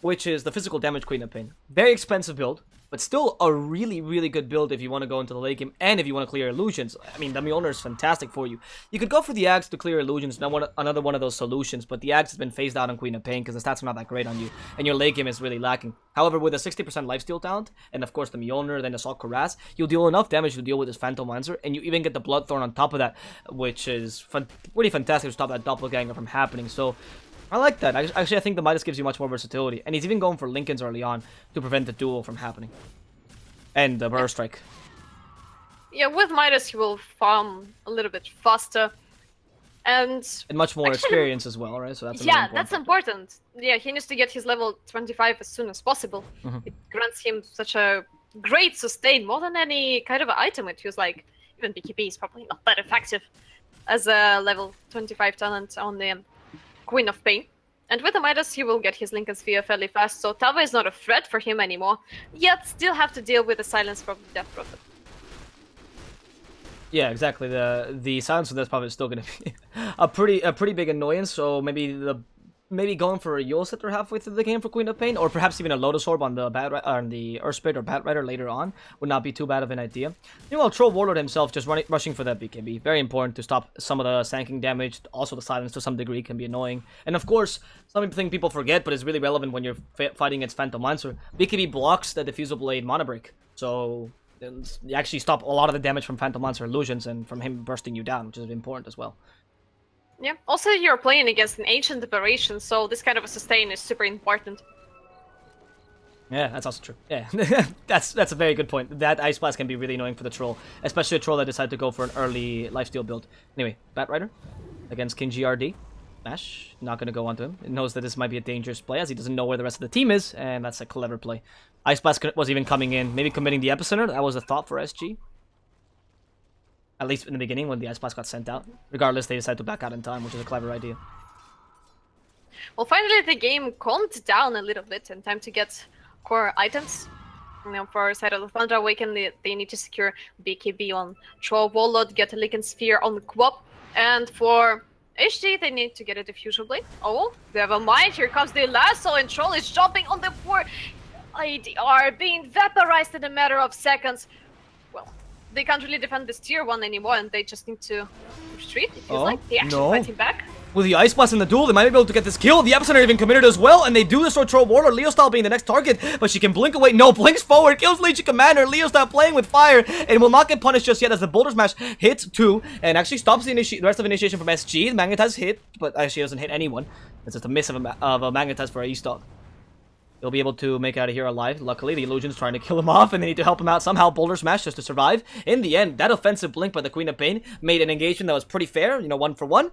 which is the physical damage Queen of Pain. Very expensive build, but still a really, really good build if you want to go into the late game and if you want to clear illusions. I mean, the Mjolnir is fantastic for you. You could go for the Axe to clear illusions, another one of those solutions, but the Axe has been phased out on Queen of Pain because the stats are not that great on you, and your late game is really lacking. However, with a 60% lifesteal talent, and of course the Mjolnir, then Assault Cuirass, you'll deal enough damage to deal with this Phantom Lancer, and you even get the Bloodthorn on top of that, which is pretty fantastic to stop that doppelganger from happening. So I like that. Actually, I think the Midas gives you much more versatility, and he's even going for Lincolns early on to prevent the duel from happening. And the Burst Strike. Yeah, with Midas he will farm a little bit faster. And much more experience as well, right? So that's that's important. Yeah, he needs to get his level 25 as soon as possible. It grants him such a great sustain, more than any kind of item. It feels like even BKB is probably not that effective as a level 25 talent on the Queen of Pain. And with the Midas, he will get his Lincoln Sphere fairly fast, so Tava is not a threat for him anymore, yet still have to deal with the silence from the Death Prophet. Yeah, exactly. The silence from Death Prophet is still going to be a pretty big annoyance, so maybe going for a Yule Scepter halfway through the game for Queen of Pain, or perhaps even a Lotus Orb on the Earth Spirit or Bat Rider later on would not be too bad of an idea. Meanwhile, Troll Warlord himself just rushing for that BKB. Very important to stop some of the sanking damage. Also, the silence to some degree can be annoying. And of course, something people forget, but is really relevant when you're fighting against Phantom Lancer. BKB blocks the Diffusal Blade Mana Break, so you actually stop a lot of the damage from Phantom Lancer illusions and from him bursting you down, which is important as well. Yeah, also you're playing against an Ancient Aberration, so this kind of a sustain is super important. Yeah, that's also true. Yeah, that's a very good point. That Ice Blast can be really annoying for the Troll, especially a Troll that decided to go for an early lifesteal build. Anyway, Bat Rider against King GRD. Smash, not going to go onto him. He knows that this might be a dangerous play as he doesn't know where the rest of the team is, and that's a clever play. Ice Blast was even coming in, maybe committing the Epicenter. That was a thought for SG. At least in the beginning when the Ice Blast got sent out. Regardless, they decided to back out in time, which is a clever idea. Well, finally the game calmed down a little bit and time to get core items. You know, for side of the Thunder Awaken, they need to secure BKB on Troll Warlord, get a Lycan Sphere on Quap, and for HG, they need to get a Diffusion Blade. Oh, they have a Might, here comes the Lasso, and Troll is jumping on the board. IDR being vaporized in a matter of seconds. Well, they can't really defend this tier 1 anymore, and they just need to retreat, it feels like. They actually fight him back. With the Ice Blast in the duel, they might be able to get this kill. The Epicenter even committed as well, and they do destroy Troll Warlord. Leo Style being the next target, but she can blink away. No, blinks forward, kills Legion Commander. Leo Style playing with fire, and will not get punished just yet as the Boulder Smash hits 2, and actually stops the rest of initiation from SG. The Magnetize hit, but actually doesn't hit anyone. It's just a miss of a Magnetize for a E-Stock. they'll be able to make it out of here alive. Luckily, the Illusion's trying to kill him off, and they need to help him out somehow. Boulder Smash just to survive. In the end, that offensive blink by the Queen of Pain made an engagement that was pretty fair, you know, 1 for 1.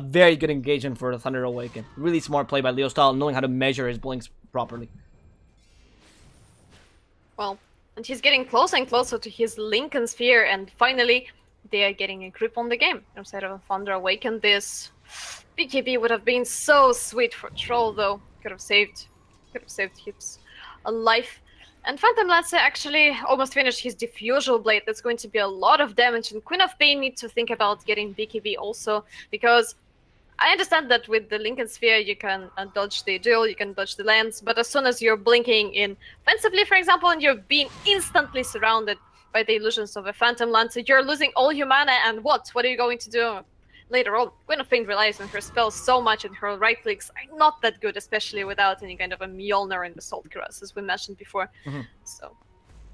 Very good engagement for the Thunder Awaken. Really smart play by Leostyle, knowing how to measure his blinks properly. Well, and he's getting closer and closer to his Lincoln Sphere, and finally, they are getting a grip on the game. Instead of Thunder Awaken, this BKB would have been so sweet for Troll, though. Could have saved his life. And Phantom Lancer actually almost finished his Diffusal Blade. That's going to be a lot of damage, and Queen of Pain needs to think about getting BKB also, because I understand that with the Lincoln Sphere you can dodge the duel, you can dodge the lands, but as soon as you're blinking in offensively, for example, and you're being instantly surrounded by the illusions of a Phantom Lancer, you're losing all your mana, and what are you going to do later on? Queen of Pain relies on her spells so much, and her right clicks are not that good, especially without any kind of a Mjolnir in the Salt Grass, as we mentioned before. So.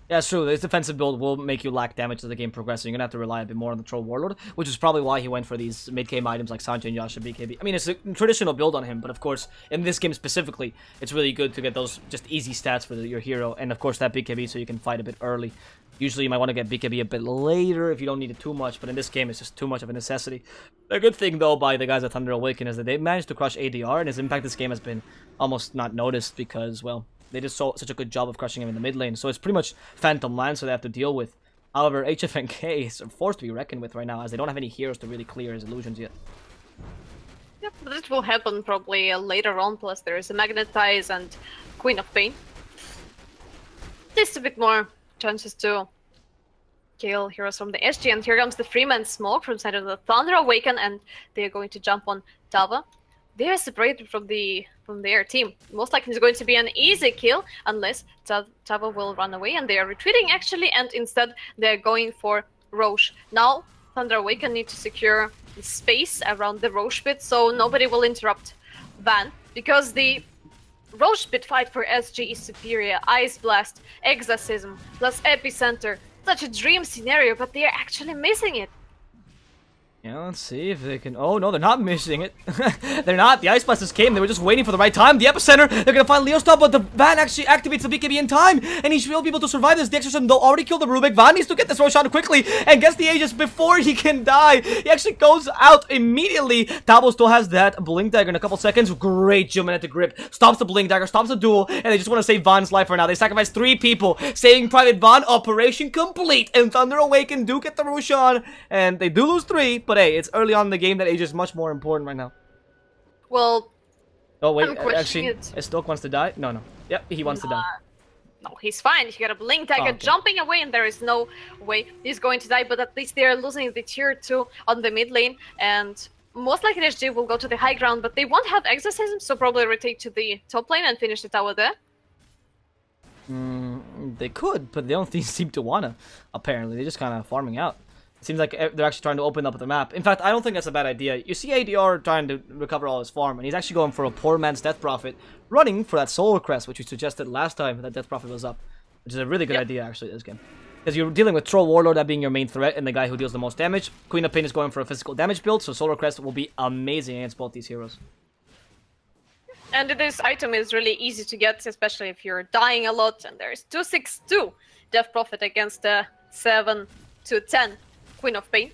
Yeah, it's true. This defensive build will make you lack damage as the game progresses. You're going to have to rely a bit more on the Troll Warlord, which is probably why he went for these mid-game items like Sancho and Yasha BKB. I mean, it's a traditional build on him, but of course, in this game specifically, it's really good to get those just easy stats for your hero, and of course that BKB so you can fight a bit early. Usually you might want to get BKB a bit later if you don't need it too much, but in this game it's just too much of a necessity. The good thing though by the guys at Thunder Awaken is that they managed to crush ADR, and his impact this game has been almost not noticed because, well, they did such a good job of crushing him in the mid lane. So it's pretty much Phantom Lancer they have to deal with. However, HFNK is forced to be reckoned with right now, as they don't have any heroes to really clear his illusions yet. Yep, this will happen probably later on, plus there is a Magnetize and Queen of Pain. Just a bit more chances to kill heroes from the SG, and here comes the Freeman Smoke from side of the Thunder Awaken, and they are going to jump on Tava. They are separated from their team. Most likely it's going to be an easy kill, unless Tava will run away, and they are retreating actually, and instead they're going for Roche. Now, Thunder Awaken need to secure the space around the Roche pit, so nobody will interrupt Van, because the Roche pit fight for SG is superior. Ice Blast, Exorcism, plus Epicenter. Such a dream scenario, but they are actually missing it. Yeah, let's see if they can... Oh, no, they're not missing it. They're not. The Ice Blasters came. They were just waiting for the right time. The Epicenter, they're going to find Leostyle, but the Van actually activates the BKB in time, and he should be able to survive this. The Exorcism, though, already killed the Rubik. Van needs to get this Roshan quickly and gets the Aegis before he can die. He actually goes out immediately. Tabo still has that Blink Dagger in a couple seconds. Great Juman at the grip. Stops the Blink Dagger, stops the duel, and they just want to save Van's life right now. They sacrifice 3 people, saving Private Van. Operation complete, and Thunder Awaken do get the Roshan, and they do lose 3, but hey, it's early on in the game that age is much more important right now. Well, oh wait, actually, Stoke wants to die? No. Yep, he wants to die. No, he's fine. He got a Blink Dagger jumping away, and there is no way he's going to die, but at least they are losing the tier 2 on the mid lane, and most likely SG will go to the high ground, but they won't have Exorcism, so probably rotate to the top lane and finish the tower there. They could, but they don't seem to wanna, apparently. They're just kind of farming out. Seems like they're actually trying to open up the map. In fact, I don't think that's a bad idea. You see ADR trying to recover all his farm, and he's actually going for a poor man's Death Prophet, running for that Solar Crest, which we suggested last time that Death Prophet was up, which is a really good idea, actually, this game. Because you're dealing with Troll Warlord, that being your main threat, and the guy who deals the most damage. Queen of Pain is going for a physical damage build, so Solar Crest will be amazing against both these heroes. And this item is really easy to get, especially if you're dying a lot, and there's 262 Death Prophet against 7 to 10 Queen of Pain.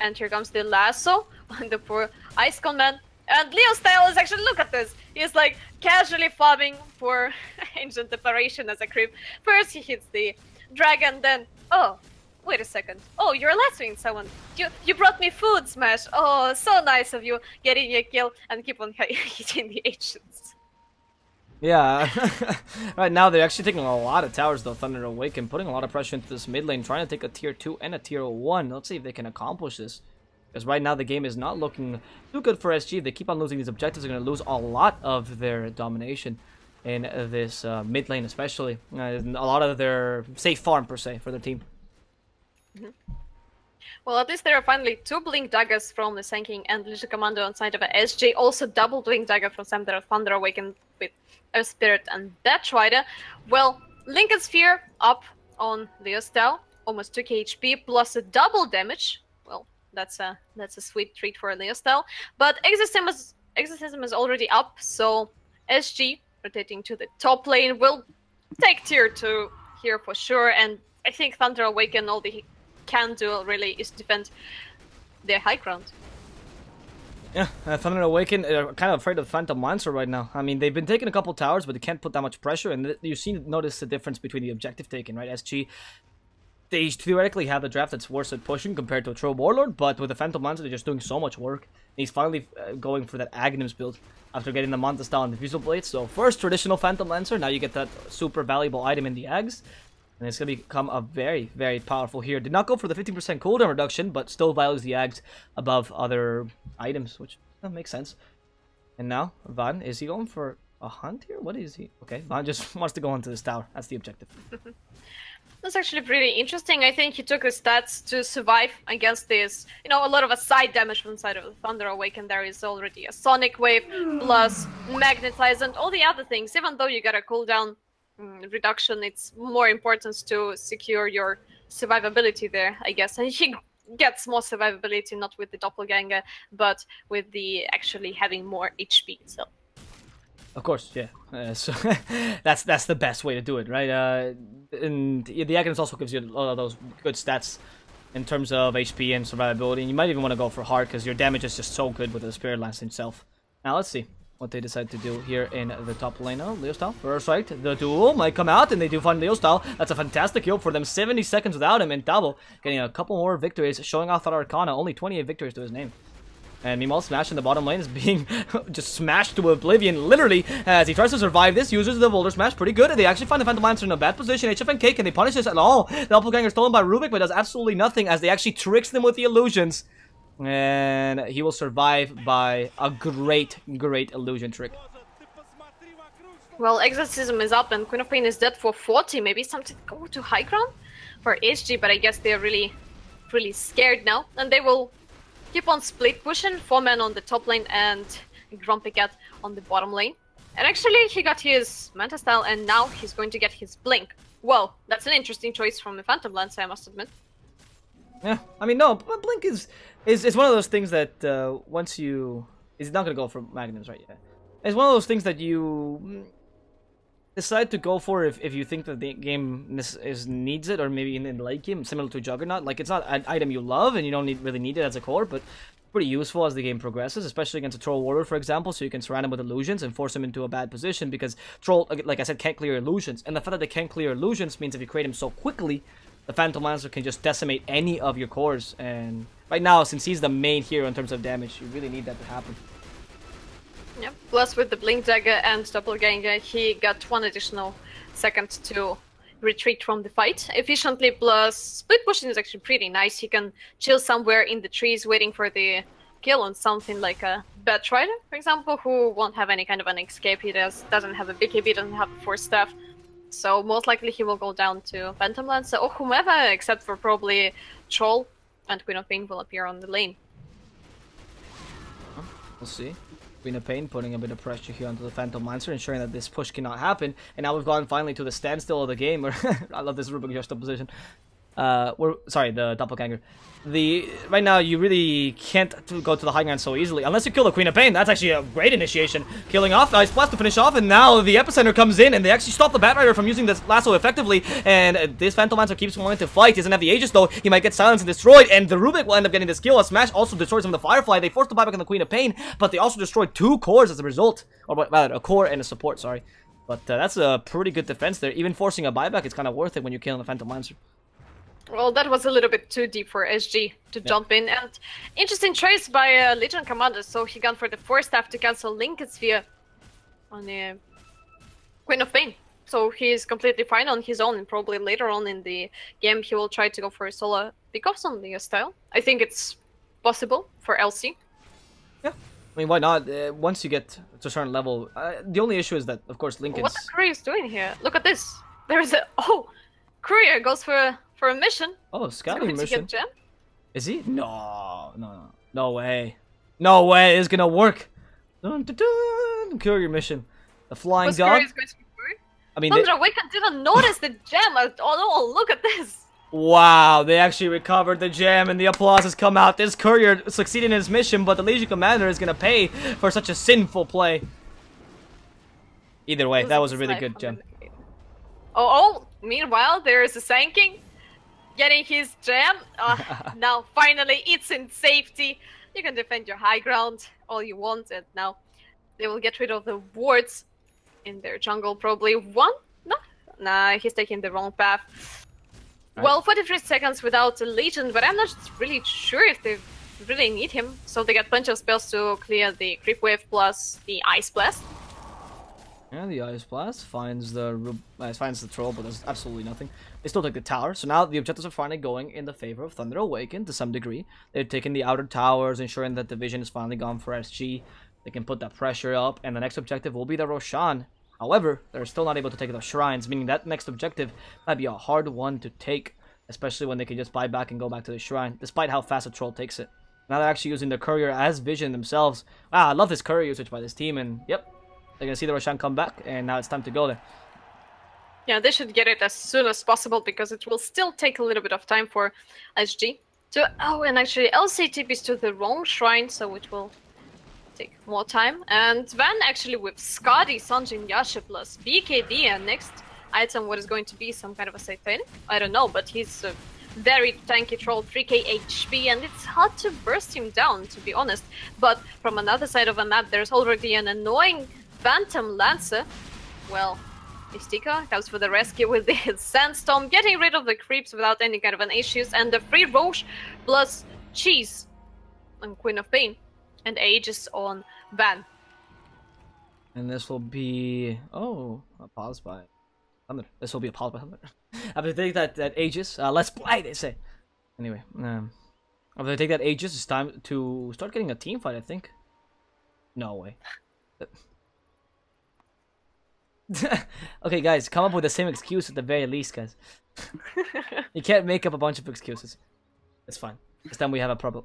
And here comes the lasso on the poor Icecon man. And Leostyle is actually, look at this, he's like casually farming for Ancient Apparition as a creep. First he hits the dragon, then, oh, wait a second. Oh, you're lassoing someone. You brought me food, Smash. Oh, so nice of you getting a kill and keep on hitting the Ancients. Yeah, right now they're actually taking a lot of towers though, Thunder Awaken, putting a lot of pressure into this mid lane, trying to take a tier 2 and a tier 1. Let's see if they can accomplish this. Because right now the game is not looking too good for SG. If they keep on losing these objectives, they're going to lose a lot of their domination in this mid lane especially. And a lot of their safe farm per se for their team. Well, at least there are finally 2 Blink Daggers from the Sanking and Legion Commando on side of a SG. Also double Blink Dagger from some Thunder Awaken with Earth Spirit and Batrider. Well, Lincoln Sphere up on Leostyle, almost 2k HP plus a double damage. Well, that's a sweet treat for Leostyle. But Exorcism is already up, so SG rotating to the top lane. Will take tier 2 here for sure, and I think Thunder Awaken, all he can do really is defend their high ground. Yeah, Thunder Awaken are kind of afraid of Phantom Lancer right now. I mean, they've been taking a couple towers, but they can't put that much pressure, and notice the difference between the objective taken, right? SG, they theoretically have the draft that's worse at pushing compared to a Troll Warlord, but with the Phantom Lancer, they're just doing so much work. And he's finally going for that Aghanims build after getting the Manta style and Diffusal Blades. So first traditional Phantom Lancer, now you get that super valuable item in the Ags. And it's going to become a very, very powerful here. Did not go for the 15% cooldown reduction, but still values the Ags above other items, which makes sense. And now, Van, is he going for a hunt here? What is he? Okay, Van just wants to go into this tower. That's the objective. That's actually pretty interesting. I think he took his stats to survive against this, you know, a lot of a side damage from the side of the Thunder Awaken. There is already a Sonic Wave, plus Magnetize, and all the other things. Even though you got a cooldown reduction, it's more important to secure your survivability there, I guess. And he gets more survivability not with the doppelganger, but with the actually having more HP itself. Of course, yeah. So that's the best way to do it, right? And the Aghanims also gives you a lot of those good stats in terms of HP and survivability. And you might even want to go for hard because your damage is just so good with the Spirit Lance himself. Now let's see what they decide to do here in the top lane. Oh, Leo style. First right, the duel might come out, and they do find Leo style. That's a fantastic kill for them. 70 seconds without him, and Dabo getting a couple more victories, showing off that Arcana. Only 28 victories to his name. And meanwhile, Smash in the bottom lane is being just smashed to oblivion, literally, as he tries to survive this, uses the Boulder Smash pretty good. They actually find the Phantom Lancer in a bad position. HFNK, can they punish this at all? The Doppelganger stolen by Rubik, but does absolutely nothing as they actually tricks them with the illusions. And he will survive by a great, great illusion trick. Well, Exorcism is up and Queen of Pain is dead for 40. Maybe something to go to high ground for HG, but I guess they're really, really scared now. And they will keep on split pushing, 4 men on the top lane and Grumpy Cat on the bottom lane. And actually, he got his Manta style and now he's going to get his Blink. Well, that's an interesting choice from the Phantom Lance, I must admit. Yeah, I mean, no, Blink is one of those things that once you... He's not going to go for Magnums right yet. It's one of those things that you decide to go for if you think that the game needs it, or maybe in the late game, similar to Juggernaut. Like, it's not an item you love and you don't really need it as a core, but pretty useful as the game progresses, especially against a Troll Warrior, for example, so you can surround him with illusions and force him into a bad position, because Troll, like I said, can't clear illusions. And the fact that they can't clear illusions means if you create him so quickly, the Phantom Lancer can just decimate any of your cores. And right now, since he's the main hero in terms of damage, you really need that to happen. Yep. Plus with the Blink Dagger and Doppelganger, he got 1 additional second to retreat from the fight efficiently. Plus split pushing is actually pretty nice. He can chill somewhere in the trees waiting for the kill on something like a Bat Rider, for example, who won't have any kind of an escape. He doesn't have a BKB, doesn't have a Force Staff. So most likely he will go down to Phantom Lancer or whomever, except for probably Troll, and Queen of Pain will appear on the lane. We'll see. Queen of Pain putting a bit of pressure here onto the Phantom Lancer, ensuring that this push cannot happen. And now we've gone finally to the standstill of the game. I love this Rubik juxtaposition. Sorry, the Doppelganger. Right now, you really can't go to the high ground so easily, unless you kill the Queen of Pain. That's actually a great initiation. Killing off Ice Blast to finish off, and now the Epicenter comes in, and they actually stop the Bat Rider from using this lasso effectively, and this Phantom Lancer keeps wanting to fight. He doesn't have the Aegis, though. He might get silenced and destroyed, and the Rubik will end up getting this kill. A Smash also destroys him with the Firefly. They force the buyback on the Queen of Pain, but they also destroyed 2 cores as a result. Or rather, a core and a support, sorry. But that's a pretty good defense there. Even forcing a buyback is kind of worth it when you're killing the Phantom Lancer. Well, that was a little bit too deep for SG to jump in, and interesting choice by Legion Commander. So he gone for the Force Staff to cancel Linked Sphere on the Queen of Pain. So he's completely fine on his own, and probably later on in the game he will try to go for a solo pickoffs on the style. I think it's possible for LC. Yeah, I mean, why not? Once you get to a certain level, the only issue is that, of course, Lincoln's... What the Courier is doing here? Look at this. There's a... Oh! Courier goes for a mission. Oh, scouting mission. Gem? Is he? No way. No way, it's gonna work. Dun, dun, dun. Courier mission. The Flying God. I mean, Thunder Awaken didn't notice the gem at all. Look at this. Wow, they actually recovered the gem, and the applause has come out. This Courier succeeded in his mission, but the Legion Commander is gonna pay for such a sinful play. Either way, that Losing was a his really life good on gem. the gate. Oh, meanwhile, there is a Sanking getting his gem. Now, finally, it's in safety. You can defend your high ground all you want, and now they will get rid of the wards in their jungle, probably. One? No? Nah, he's taking the wrong path. Right. Well, 43 seconds without a Legion, but I'm not really sure if they really need him. So they got plenty of spells to clear the Creep Wave plus the Ice Blast. Yeah, the Ice Blast finds the troll, but there's absolutely nothing. They still take the tower, so now the objectives are finally going in the favor of Thunder Awaken to some degree. They're taking the outer towers, ensuring that the vision is finally gone for SG. They can put that pressure up, and the next objective will be the Roshan. However, they're still not able to take the shrines, meaning that next objective might be a hard one to take, especially when they can just buy back and go back to the shrine, despite how fast a troll takes it. Now they're actually using the courier as vision themselves. Wow, I love this courier usage by this team, and yep. They're going to see the Roshan come back, and now it's time to go there. Yeah, they should get it as soon as possible, because it will still take a little bit of time for SG to... Oh, and actually LC TPs to the wrong shrine, so it will take more time. And Van actually with Skadi, Sanjin, Yasha plus BKB, and next item what is going to be some kind of a Satanic? I don't know, but he's a very tanky troll, 3k HP, and it's hard to burst him down, to be honest. But from another side of the map, there's already an annoying Phantom Lancer. Well, Mystica comes for the rescue with the Sandstorm, getting rid of the creeps without any kind of an issues, and the free Roche plus Cheese on Queen of Pain, and Aegis on Van. And this will be... Oh, a pause by Thunder. This will be a pause by Thunder. After they take that Aegis, let's play, they say. Anyway, after they take that Aegis, it's time to start getting a team fight, I think. No way. Okay, guys, come up with the same excuse at the very least, guys. You can't make up a bunch of excuses. It's fine. This time we have a problem.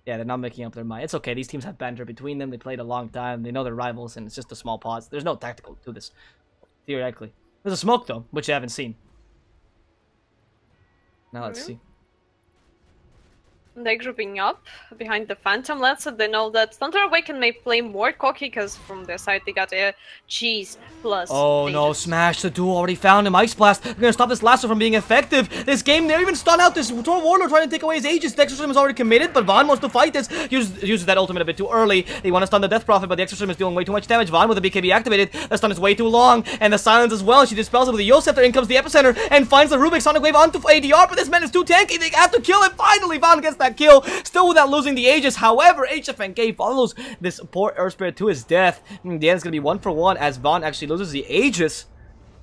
Yeah, they're not making up their mind. It's okay. These teams have banter between them. They played a long time. They know they're rivals, and it's just a small pause. There's no tactical to this, theoretically. There's a smoke, though, which you haven't seen. Now let's see. They're grouping up behind the Phantom Lancer. They know that Thunder Awaken may play more cocky, because from their side they got a Cheese plus. Oh no, Smash the duel already found him. Ice Blast. They're gonna stop this Lasso from being effective. This game, they're even stun out this Warlord trying to take away his Aegis. The Exorcism is already committed, but Vaughn wants to fight this. Uses that ultimate a bit too early. They want to stun the Death Prophet, but the Exorcism is doing way too much damage. Vaughn with the BKB activated. The stun is way too long, and the silence as well. She dispels it with the Yo Scepter. In comes the Epicenter and finds the Rubik Sonic Wave onto ADR, but this man is too tanky. They have to kill him. Finally, Vaughn gets that kill. Still without losing the Aegis. However, HFNK follows this poor Earth Spirit to his death. The end is going to be 1-for-1 as Vaughn actually loses the Aegis.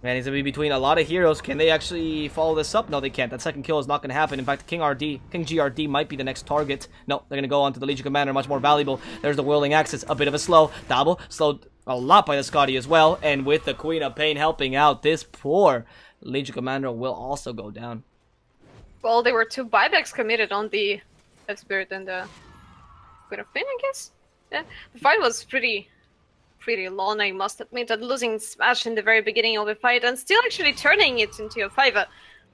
Man, he's going to be between a lot of heroes. Can they actually follow this up? No, they can't. That second kill is not going to happen. In fact, King GRD might be the next target. No, they're going to go on to the Legion Commander, much more valuable. There's the Whirling Axis, a bit of a slow. Double, slowed a lot by the Scotty as well. And with the Queen of Pain helping out, this poor Legion Commander will also go down. Well, there were 2 buybacks committed on the Spirit and the Queen of Pain, I guess. Yeah, the fight was pretty long, I must admit. That losing Smash in the very beginning of the fight and still actually turning it into a 5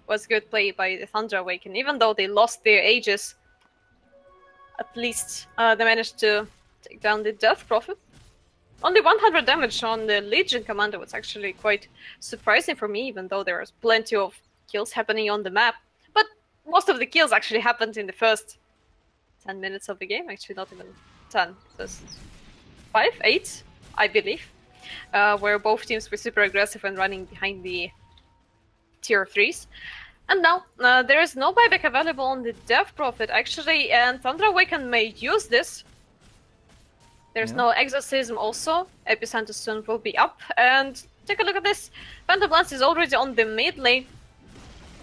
was good play by the Thunder Awaken. Even though they lost their Aegis, at least they managed to take down the Death Prophet. Only 100 damage on the Legion Commander was actually quite surprising for me, even though there was plenty of kills happening on the map. But most of the kills actually happened in the first 10 minutes of the game. Actually, not even 10, just 5, 8, I believe, where both teams were super aggressive and running behind the tier 3s. And now, there is no buyback available on the Death Prophet, actually, and Thunder Awaken may use this. There's no Exorcism also. Epicenter soon will be up, and take a look at this. Phantom Lance is already on the mid lane,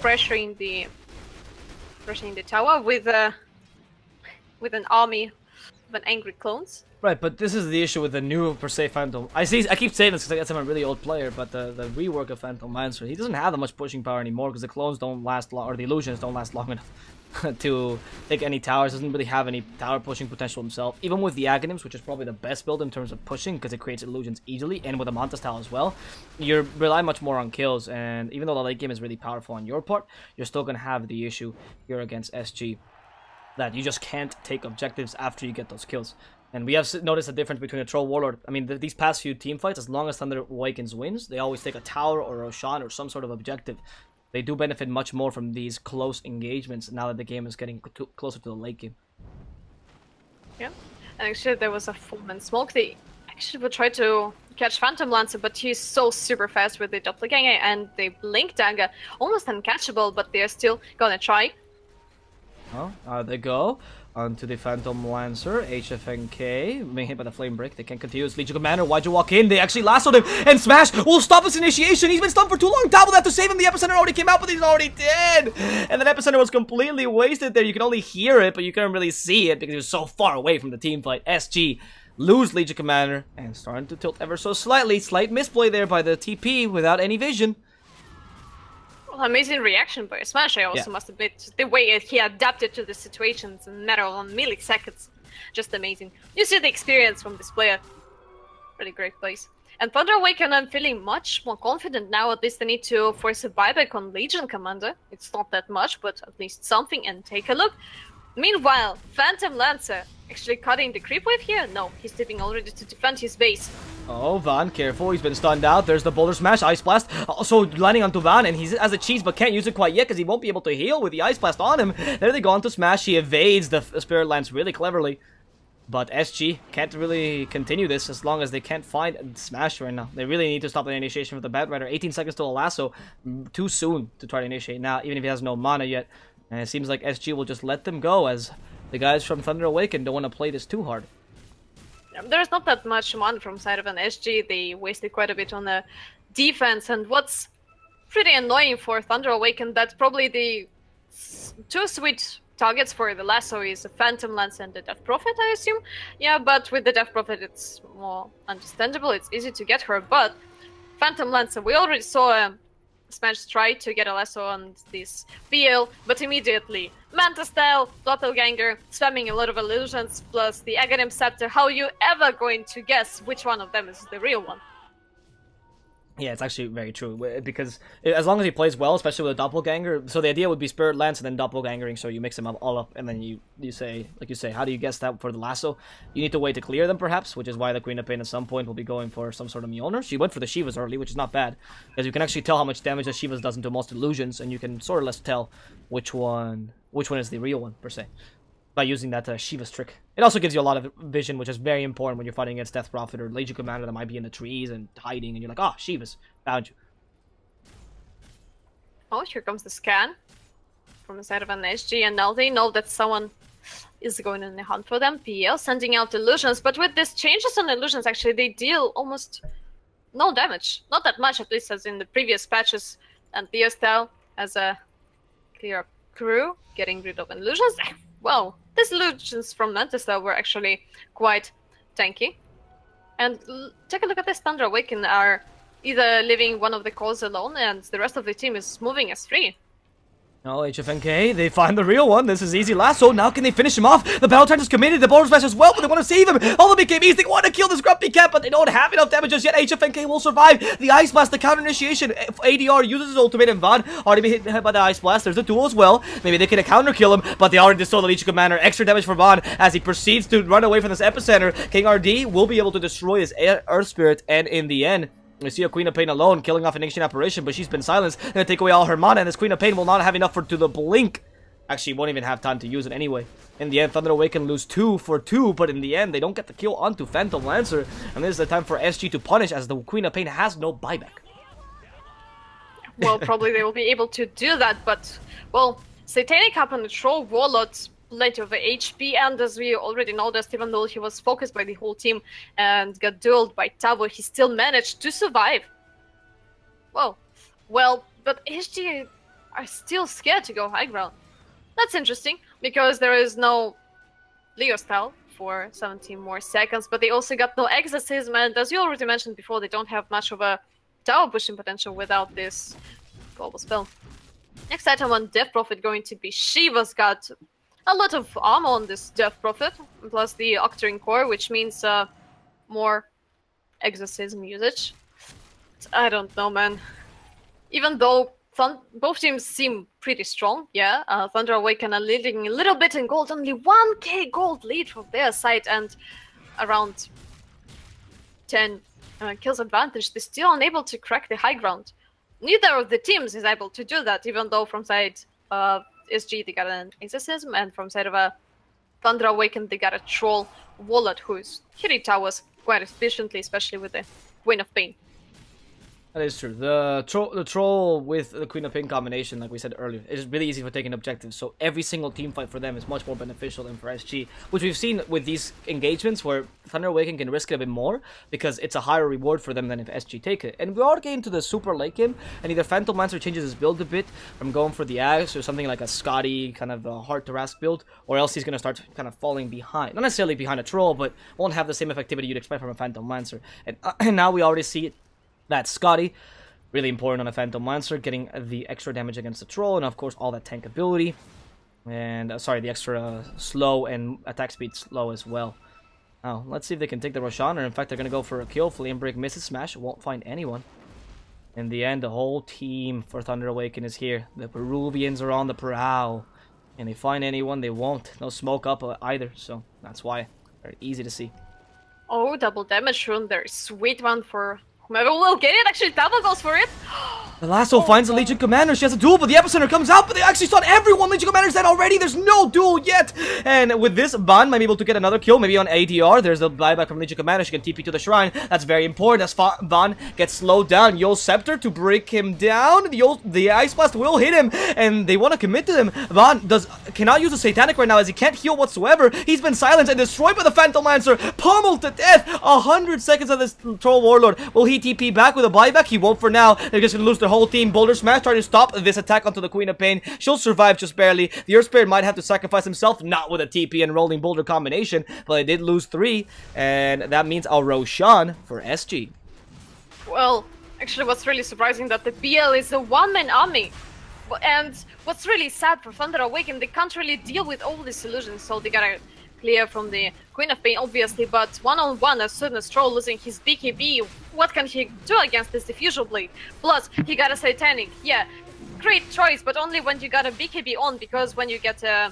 pressuring the tower with an army of angry clones. Right, but this is the issue with the new per se Phantom. I keep saying this because I'm a really old player, but the rework of Phantom Lancer, he doesn't have that much pushing power anymore because the clones don't last long, or the illusions don't last long enough to take any towers. Doesn't really have any tower pushing potential himself. Even with the Aghanims, which is probably the best build in terms of pushing because it creates illusions easily, and with a Mantis Tower as well, you rely much more on kills. And even though the late game is really powerful on your part, you're still gonna have the issue here against SG that you just can't take objectives after you get those kills. And we have noticed a difference between a Troll Warlord. I mean, these past few team fights, as long as Thunder Awakens wins, they always take a tower or a Roshan or some sort of objective. They do benefit much more from these close engagements now that the game is getting closer to the late game. Yeah, and actually there was a full-man smoke. They actually would try to catch Phantom Lancer, but he's so super fast with the Doppelganger and the Blink Dagger. Almost uncatchable, but they're still gonna try. Oh, they go onto the Phantom Lancer. HFNK being hit by the Flame Break. They can't continue. It's Legion Commander. Why'd you walk in? They actually lassoed him, and Smash will stop his initiation. He's been stunned for too long. Dabble have to save him. The Epicenter already came out, but he's already dead. And the Epicenter was completely wasted there. You can only hear it, but you couldn't really see it because he was so far away from the team fight. SG lose Legion Commander and starting to tilt ever so slightly. Slight misplay there by the TP without any vision. Well, amazing reaction by Smash, I also must admit. The way he adapted to the situations in a matter of milliseconds. Just amazing. You see the experience from this player. Really great place. And Thunder Awaken, I'm feeling much more confident now. At least I need to force a buyback on Legion Commander. It's not that much, but at least something. And take a look. Meanwhile, Phantom Lancer actually cutting the creep wave here? No, he's tipping already to defend his base. Oh, Van, careful. He's been stunned out. There's the Boulder Smash, Ice Blast. Also landing onto Van, and he has a cheese, but can't use it quite yet because he won't be able to heal with the Ice Blast on him. There they go onto Smash. He evades the Spirit Lance really cleverly. But SG can't really continue this as long as they can't find Smash right now. They really need to stop the initiation with the Bat Rider. 18 seconds to a lasso. Too soon to try to initiate now, even if he has no mana yet. And it seems like SG will just let them go as the guys from Thunder Awaken don't want to play this too hard. There's not that much mana from side of an SG. They wasted quite a bit on the defense. And what's pretty annoying for Thunder Awaken, that probably the two sweet targets for the lasso is a Phantom Lance and the Death Prophet, I assume. Yeah, but with the Death Prophet it's more understandable. It's easy to get her. But Phantom Lance, we already saw Smash try to get a lasso on this BL, but immediately Manta Style, Doppelganger, spamming a lot of illusions, plus the Aghanim Scepter. How are you ever going to guess which one of them is the real one? Yeah, it's actually very true, because as long as he plays well, especially with a Doppelganger, so the idea would be Spirit Lance and then Doppelgangering, so you mix them all up, and then you say, like you say, how do you guess that for the lasso? You need to wait to clear them, perhaps, which is why the Queen of Pain at some point will be going for some sort of Mjolnir. She went for the Shivas early, which is not bad, because you can actually tell how much damage the Shivas does into most illusions, and you can sort of less tell which one is the real one, per se, by using that Shiva's trick. It also gives you a lot of vision, which is very important when you're fighting against Death Prophet or Legion Commander that might be in the trees and hiding, and you're like, oh, Shiva's found you. Oh, here comes the scan from the side of an SG, and now they know that someone is going on the hunt for them. PL sending out illusions, but with these changes on illusions, actually, they deal almost no damage. Not that much, at least as in the previous patches. And Style as a clear crew, getting rid of illusions. Well, these illusions from Mantis were actually quite tanky. And take a look at this. Thunder Awaken are either leaving one of the calls alone and the rest of the team is moving as free. Oh, HFNK, they find the real one. This is easy lasso. Now can they finish him off? The Battle Trend is committed. The Boulder Smash as well, but they want to save him. All the BKBs, they want to kill this Grumpy Cat, but they don't have enough damage just yet. HFNK will survive. The Ice Blast, the counter initiation. ADR uses his ultimate, and Van already been hit by the Ice Blast. There's the duel as well. Maybe they can counter kill him, but they already destroyed the Legion Commander. Extra damage for Van as he proceeds to run away from this epicenter. King RD will be able to destroy his Earth Spirit, and in the end, we see a Queen of Pain alone, killing off an Ancient Apparition, but she's been silenced. They're gonna take away all her mana, and this Queen of Pain will not have enough to the blink. Actually, won't even have time to use it anyway. In the end, Thunder Awaken lose 2 for 2, but in the end, they don't get the kill onto Phantom Lancer. And this is the time for SG to punish, as the Queen of Pain has no buyback. Well, probably they will be able to do that, but, well, Satanic up on the Troll Warlord, plenty of HP, and as we already know that even though he was focused by the whole team and got dueled by Tabo, he still managed to survive. Well, but SG are still scared to go high ground. That's interesting, because there is no Leo style for 17 more seconds, but they also got no Exorcism, and as you already mentioned before, they don't have much of a tower pushing potential without this global spell. Next item on Death Prophet going to be Shiva's got a lot of armor on this Death Prophet, plus the Octarine Core, which means more Exorcism usage. I don't know, man. Even though both teams seem pretty strong, yeah, Thunder Awaken are leading a little bit in gold, only 1k gold lead from their side, and around 10 kills advantage, they're still unable to crack the high ground. Neither of the teams is able to do that, even though from side of SG they got an Exorcism, and from side of a Thunder Awaken they got a Troll Wallet who's hitting towers quite efficiently, especially with the Queen of Pain. That is true. The troll with the Queen of Pain combination, like we said earlier, is really easy for taking objectives. So every single team fight for them is much more beneficial than for SG, which we've seen with these engagements where Thunder Awaken can risk it a bit more because it's a higher reward for them than if SG take it. And we are getting to the super late game, and either Phantom Lancer changes his build a bit from going for the Axe or something like a Scotty kind of hard to rask build, or else he's going to start kind of falling behind. Not necessarily behind a Troll, but won't have the same effectivity you'd expect from a Phantom Lancer. And now we already see it. That's Scotty, really important on a Phantom Lancer, getting the extra damage against the Troll, and of course all that tank ability, and sorry, the extra slow and attack speed slow as well. Now, let's see if they can take the Roshan, or in fact they're going to go for a kill. Flame Break misses, Smash, won't find anyone. In the end, the whole team for Thunder Awaken is here. The Peruvians are on the prowl, and they find anyone, they won't. No smoke up either, so that's why. Very easy to see. Oh, double damage rune there. Sweet one for whomever will get it. Actually, double goes for it. The Lasso finds the Legion Commander. She has a duel, but the Epicenter comes out, but they actually stun everyone. Legion Commander's dead already. There's no duel yet. And with this, Ban might be able to get another kill, maybe on ADR. There's a buyback from Legion Commander. She can TP to the Shrine. That's very important as Ban gets slowed down. Yo's Scepter to break him down. The Ice Blast will hit him, and they want to commit to him. Ban cannot use the Satanic right now as he can't heal whatsoever. He's been silenced and destroyed by the Phantom Lancer. Pummeled to death. 100 seconds of this Troll Warlord. Will he TP back with a buyback? He won't for now. They're just going to lose their whole team. Boulder Smash trying to stop this attack onto the Queen of Pain. She'll survive just barely. The Earth Spirit might have to sacrifice himself, not with a TP and rolling Boulder combination, but it did lose 3, and that means a Roshan for SG. Well, actually what's really surprising that the BL is a one-man army. And what's really sad for Thunder Awaken, they can't really deal with all these illusions, so they gotta clear from the Queen of Pain, obviously, but one-on-one, as soon as Troll losing his BKB, what can he do against this Diffusal Blade? Plus, he got a Satanic. Yeah, great choice, but only when you got a BKB on, because when you get a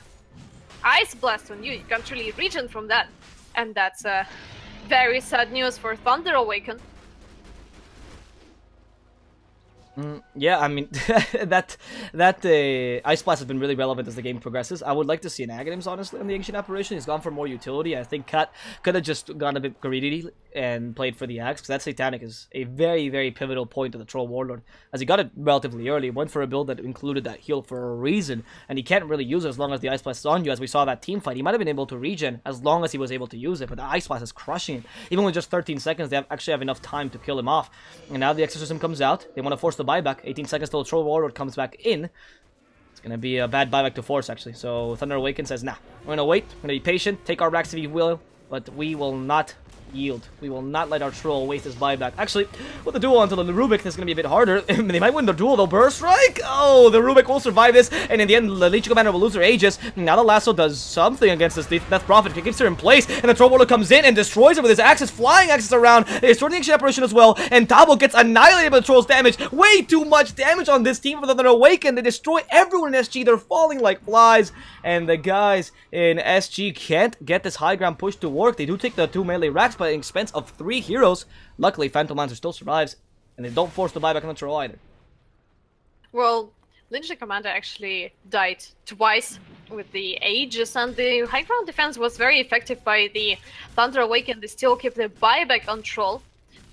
Ice Blast on you, you can't really regen from that. And that's very sad news for Thunder Awaken. Yeah, I mean, that Ice Blast has been really relevant as the game progresses. I would like to see an Aghanims, honestly, on the Ancient Apparition. He's gone for more utility. I think Kat could have just gone a bit greedy and played for the Axe, because that Satanic is a very, very pivotal point of the Troll Warlord, as he got it relatively early, went for a build that included that heal for a reason, and he can't really use it as long as the Ice Blast is on you. As we saw that team fight, he might have been able to regen as long as he was able to use it, but the Ice Blast is crushing him. Even with just 13 seconds, they actually have enough time to kill him off. And now the Exorcism comes out. They want to force the buyback. 18 seconds till the Troll Warlord comes back in. It's gonna be a bad buyback to force, actually. So Thunder Awaken says, nah, we're gonna wait, we're gonna be patient, take our racks if you will, but we will not yield. We will not let our Troll waste his buyback. Actually, with the duel onto the Rubik, that's going to be a bit harder. They might win the duel, though. Burst Strike! Oh, the Rubik will survive this, and in the end, the Legion Commander will lose her Aegis. Now the Lasso does something against this Death Prophet. He keeps her in place, and the Troll Warlord comes in and destroys her with his axes, flying axes around. They destroy the Ancient Apparition as well, and Tabo gets annihilated by the Troll's damage. Way too much damage on this team for the Thunder Awaken. They destroy everyone in SG. They're falling like flies, and the guys in SG can't get this high ground push to work. They do take the 2 melee racks, but at the expense of 3 heroes. Luckily, Phantom Lancer still survives, and they don't force the buyback on the Troll either. Well, Legion Commander actually died twice with the Aegis, and the high ground defense was very effective by the Thunder Awaken. They still keep the buyback on Troll.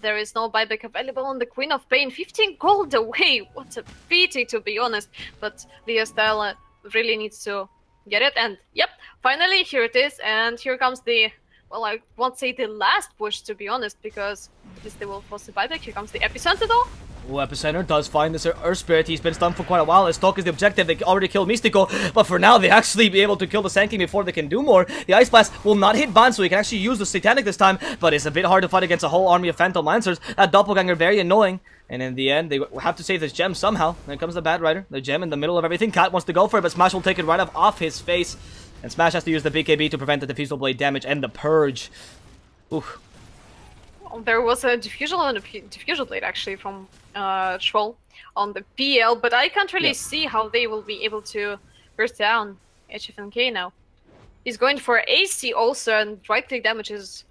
There is no buyback available on the Queen of Pain. 15 gold away. What a pity, to be honest. But the Estelle really needs to get it, and yep, finally here it is, and here comes the, well, I won't say the last push, to be honest, because at least they will force the buyback. Here comes the Epicenter, though. Oh, Epicenter does find this Earth Spirit. He's been stunned for quite a while. His Stalk is the objective. They already killed Mystico, but for now, they actually be able to kill the Sand King before they can do more. The Ice Blast will not hit Ban, so he can actually use the Satanic this time, but it's a bit hard to fight against a whole army of Phantom Lancers. That Doppelganger, very annoying. And in the end, they have to save this gem somehow. Then comes the Bad Rider. The gem in the middle of everything. Cat wants to go for it, but Smash will take it right off his face. And Smash has to use the BKB to prevent the Diffusal Blade damage and the Purge. Oof. There was a Diffusal Blade, actually, from Troll on the PL, but I can't really see how they will be able to burst down HFNK now. He's going for AC also, and right-click damage is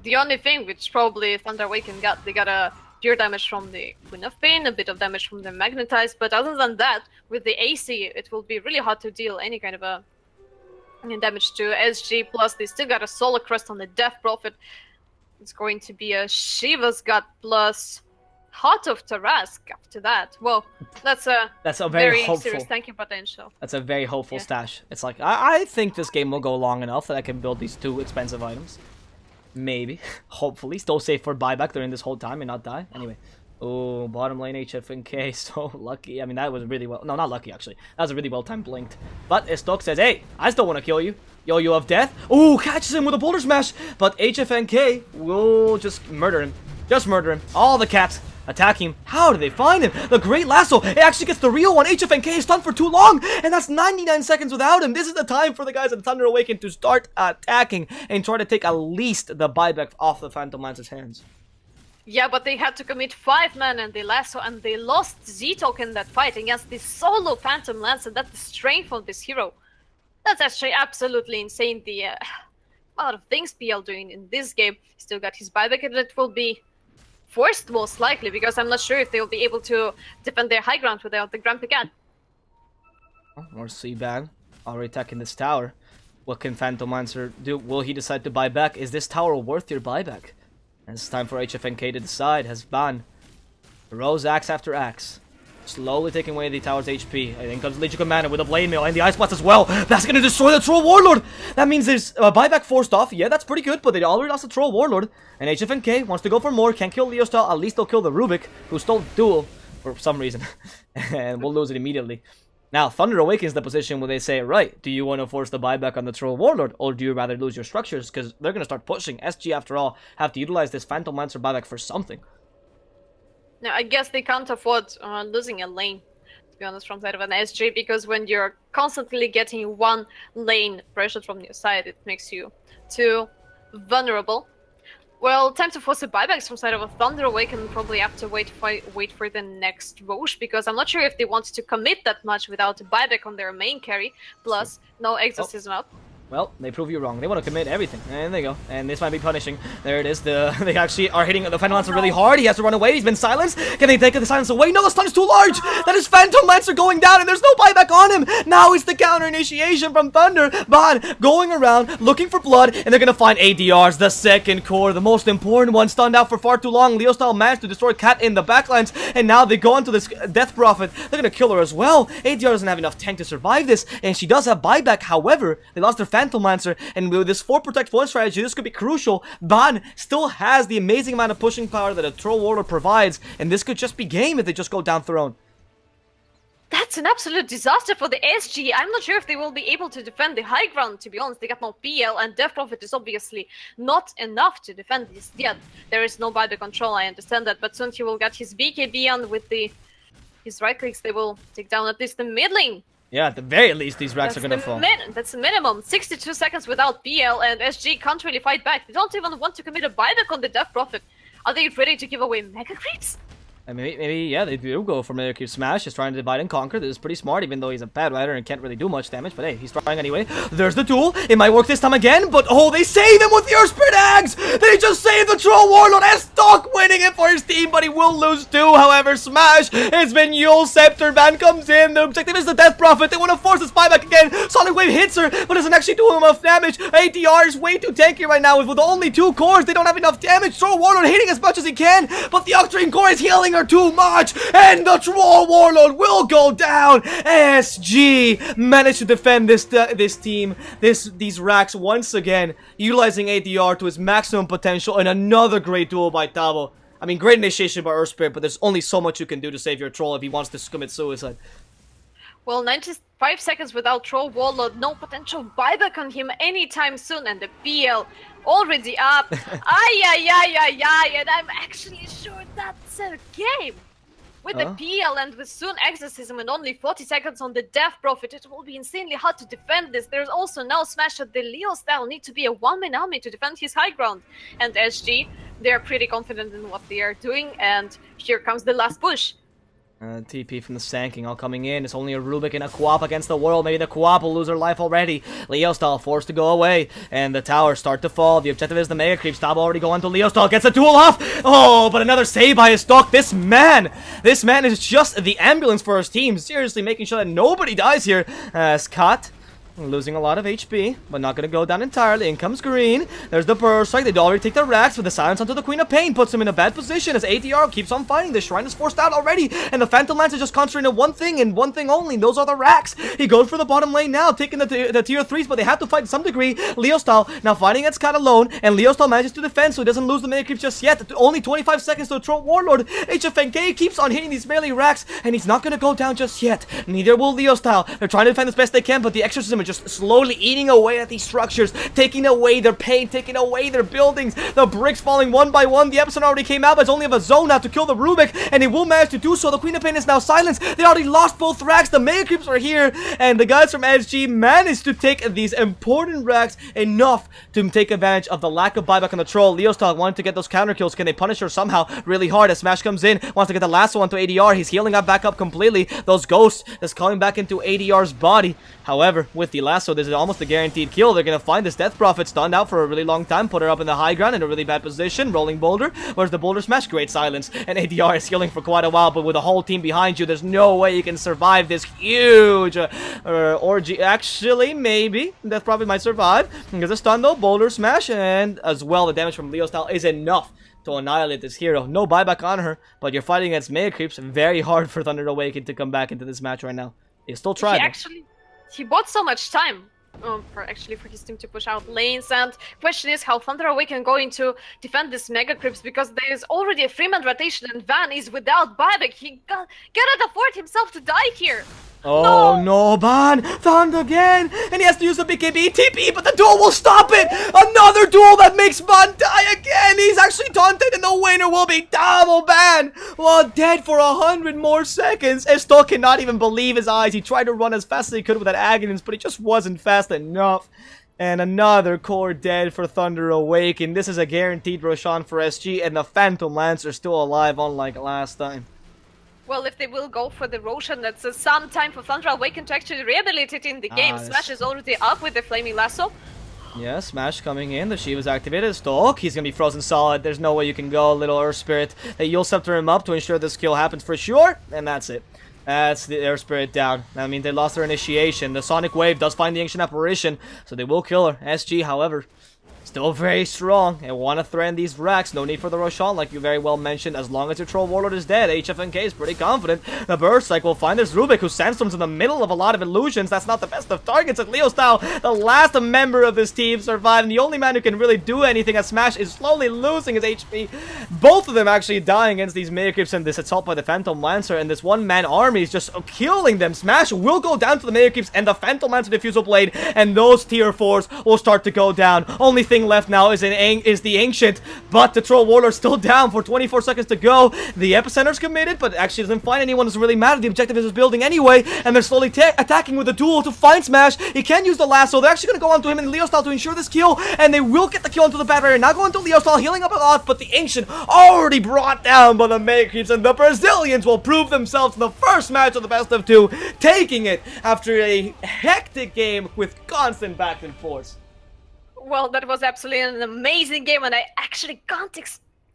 The only thing which probably Thunder Awaken got, they got a pure damage from the Queen of Pain, a bit of damage from the Magnetize, but other than that, with the AC, it will be really hard to deal any kind of a damage to SG, plus they still got a Solar Crest on the Death Prophet. It's going to be a Shiva's Gut plus Heart of Tarask after that. Well, that's a very serious tanking potential. That's a very hopeful stash. It's like, I think this game will go long enough that I can build these 2 expensive items. Maybe. Hopefully. Still safe for buyback during this whole time and not die. Anyway. Oh, bottom lane HFNK. So lucky. I mean, that was really well. No, not lucky, actually. That was a really well timed blinked. But Stoke says, hey, I still want to kill you. Yo, you have death. Oh, catches him with a boulder smash. But HFNK will just murder him. Just murder him. All the cats attack him. How do they find him? The great lasso. It actually gets the real one. HFNK is stunned for too long. And that's 99 seconds without him. This is the time for the guys at Thunder Awaken to start attacking and try to take at least the buyback off the Phantom Lancer's hands. Yeah, but they had to commit 5 men and they lasso, and they lost Z-Token in that fight against this solo Phantom Lancer. That's the strength of this hero. That's actually absolutely insane, the amount of things PL doing in this game. Still got his buyback, and it will be forced most likely, because I'm not sure if they'll be able to defend their high ground without the Grand Pican. More C-Ban already attacking this tower. What can Phantom Lancer do? Will he decide to buy back? Is this tower worth your buyback? And it's time for HFNK to decide. Has Ban throws axe after axe, slowly taking away the tower's HP. I think comes Legion Commander with a Blade Mail and the Ice Blast as well. That's gonna destroy the Troll Warlord! That means there's a buyback forced off. Yeah, that's pretty good, but they already lost the Troll Warlord. And HFNK wants to go for more. Can't kill Leo Style. At least they'll kill the Rubik, who stole the duel for some reason. And we'll lose it immediately. Now, Thunder Awakens the position where they say, right, do you want to force the buyback on the Troll Warlord, or do you rather lose your structures? Because they're going to start pushing. SG, after all, have to utilize this Phantom Lancer buyback for something. Now, I guess they can't afford losing a lane, to be honest, from side of an SG, because when you're constantly getting one lane pressured from your side, it makes you too vulnerable. Well, time to force the buybacks from side of a Thunder Awaken. Probably have to wait for the next Roche, because I'm not sure if they want to commit that much without a buyback on their main carry. Plus, no Exorcism up. Well, they prove you wrong. They want to commit everything. And there you go. And this might be punishing. There it is. They actually are hitting the Phantom Lancer really hard. He has to run away. He's been silenced. Can they take the silence away? No, the stun is too large. That is Phantom Lancer going down, and there's no buyback on him. Now it's the counter initiation from Thunder. Ban going around, looking for blood, and they're going to find ADRs, the second core, the most important one, stunned out for far too long. Leo Style managed to destroy Cat in the backlines, and now they go into this Death Prophet. They're going to kill her as well. ADR doesn't have enough tank to survive this, and she does have buyback. However, they lost their Phantom Lancer, and with this 4 protect 1 strategy, this could be crucial. Ban still has the amazing amount of pushing power that a Troll Warlord provides, and this could just be game if they just go down Throne. That's an absolute disaster for the SG. I'm not sure if they will be able to defend the high ground, to be honest. They got no PL, and Death Prophet is obviously not enough to defend this yet. There is no buyback control, I understand that, but soon he will get his BKB on with his right clicks. They will take down at least the mid lane. Yeah, at the very least, these racks are gonna fall. That's the minimum. 62 seconds without PL, and SG can't really fight back. They don't even want to commit a buyback on the Death Prophet. Are they ready to give away Mega Creeps? And maybe, yeah, they do go for Mega Cube Smash. He's trying to divide and conquer. This is pretty smart, even though he's a bad rider and can't really do much damage. But hey, he's trying anyway. There's the duel. It might work this time again, but oh, they save him with the Earth Spirit Eggs! They just saved the Troll Warlord. Stock winning it for his team, but he will lose too. However, Smash, it's been Yule Scepter. Ban comes in. The objective is the Death Prophet. They want to force his buyback again. Sonic Wave hits her, but doesn't actually do enough damage. ADR is way too tanky right now. With only 2 cores, they don't have enough damage. Troll Warlord hitting as much as he can, but the Octarine core is healing her too much. And the Troll Warlord will go down. SG managed to defend this team, these racks once again, utilizing ADR to his maximum potential, and another great duel by Tavo. I mean, great initiation by Earth Spirit, but there's only so much you can do to save your troll if he wants to commit suicide. Well, 95 seconds without Troll Warlord, no potential buyback on him anytime soon, and the PL already up. Ay, and I'm actually sure that's a game. With the PL and with soon Exorcism and only 40 seconds on the Death Prophet, it will be insanely hard to defend this. There's also now Smash that the Leo style need to be a one-man army to defend his high ground. And SG, they're pretty confident in what they are doing, and here comes the last push. TP from the Sanking all coming in. It's only a Rubik and a Quap against the world. Maybe the Quap will lose her life already. Leo Style forced to go away. And the towers start to fall. The objective is the Mega Creep. Stop already going to Leo Style. Gets a duel off. Oh, but another save by his stock. This man is just the ambulance for his team. Seriously, making sure that nobody dies here. Scott losing a lot of HP, but not gonna go down entirely. In comes Green. There's the burst strike. They already take the racks, but the silence onto the Queen of Pain puts him in a bad position as ADR keeps on fighting. The Shrine is forced out already, and the Phantom Lance is just concentrating on one thing and one thing only, and those are the racks. He goes for the bottom lane now, taking the tier 3s, but they have to fight to some degree. Leo Style now fighting against Scott alone, and Leo Style manages to defend, so he doesn't lose the Mega Creep just yet. Only 25 seconds to Troll Warlord. HFNK keeps on hitting these melee racks, and he's not gonna go down just yet. Neither will Leo Style. They're trying to defend as best they can, but the Exorcism is just slowly eating away at these structures, taking away their pain, taking away their buildings. The bricks falling one by one. The Epicenter already came out, but it's only of a zone now to kill the Rubik, and it will manage to do so. The Queen of Pain is now silenced. They already lost both racks. The Mega Creeps are here, and the guys from SG managed to take these important racks enough to take advantage of the lack of buyback on the Troll. Leo Style wanted to get those counter kills. Can they punish her somehow really hard as Smash comes in, wants to get the last one to ADR. He's healing up back up completely. Those ghosts that's calling back into ADR's body. However, with the lasso, this is almost a guaranteed kill. They're gonna find this Death Prophet stunned out for a really long time, put her up in the high ground in a really bad position. Rolling boulder. Where's the boulder smash? Great silence. And ADR is healing for quite a while, but with a whole team behind you, there's no way you can survive this huge orgy. Actually, maybe Death Prophet might survive. Because a stun though, boulder smash, and as well the damage from Leo Style is enough to annihilate this hero. No buyback on her, but you're fighting against Mega Creeps. Very hard for Thunder Awaken to come back into this match right now. He still tried. He bought so much time for his team to push out lanes, and question is how Thunder Awaken going to defend this Mega Creeps, because there is already a Freeman rotation and Van is without buyback. He cannot afford himself to die here. Oh no, Ban! Found again! And he has to use the BKB TP, but the duel will stop it! Another duel that makes Ban die again! He's actually taunted, and the winner will be double Ban! Well, dead for 100 more seconds. Esto cannot even believe his eyes. He tried to run as fast as he could with that Aghanim's, but he just wasn't fast enough. And another core dead for Thunder Awaken. This is a guaranteed Roshan for SG, and the Phantom Lance are still alive, unlike last time. Well, if they will go for the Roshan, that's some time for Thunder Awaken to actually rehabilitate in the game. Smash is already up with the Flaming Lasso. Yeah, Smash coming in. The Shiva's activated. Stalk. He's going to be frozen solid. There's no way you can go. Little Earth Spirit. You'll scepter him up to ensure this kill happens for sure. And that's it. That's the Earth Spirit down. I mean, they lost their initiation. The Sonic Wave does find the Ancient Apparition, so they will kill her. SG, however, still very strong and want to threaten these racks. No need for the Roshan, like you very well mentioned. As long as your Troll Warlord is dead, HFNK is pretty confident. The Burst Strike will find this Rubik, who Sandstorm's in the middle of a lot of illusions. That's not the best of targets. At Leo Style, the last member of this team survived, and the only man who can really do anything as Smash is slowly losing his HP. Both of them actually dying against these Mega Creeps, and this assault by the Phantom Lancer, and this one-man army is just killing them. Smash will go down to the Mega Creeps and the Phantom Lancer Diffusal Blade, and those tier 4s will start to go down. Only thing left now is the Ancient, but the Troll Warlord's still down for 24 seconds to go. The Epicenter's committed, but actually doesn't find anyone who's really mad. The objective is his building anyway, and they're slowly attacking with a duel to find Smash. He can use the lasso. They're actually going to go onto him in Leo Style to ensure this kill, and they will get the kill onto the Bad Rider. Now going to Leo Style, healing up a lot, but the Ancient already brought down by the Mega Creeps, and the Brazilians will prove themselves in the first match of the best of 2, taking it after a hectic game with constant back and forth. Well, that was absolutely an amazing game, and I actually can't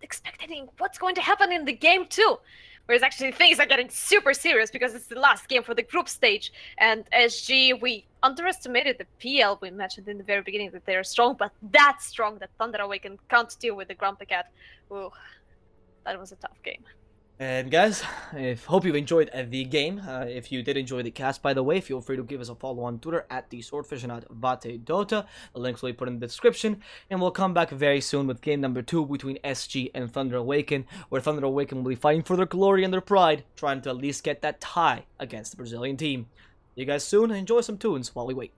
expect anything what's going to happen in the game too. Whereas actually things are getting super serious because it's the last game for the group stage. And SG, we underestimated the PL. We mentioned in the very beginning that they're strong, but that strong that Thunder Awaken can't deal with the Grumpy Cat. Ooh, that was a tough game. And guys, I hope you enjoyed the game. If you did enjoy the cast, by the way, feel free to give us a follow on Twitter at DSwordfish and at VatteDota. The links will be put in the description. And we'll come back very soon with game number 2 between SG and Thunder Awaken, where Thunder Awaken will be fighting for their glory and their pride, trying to at least get that tie against the Brazilian team. See you guys soon, and enjoy some tunes while we wait.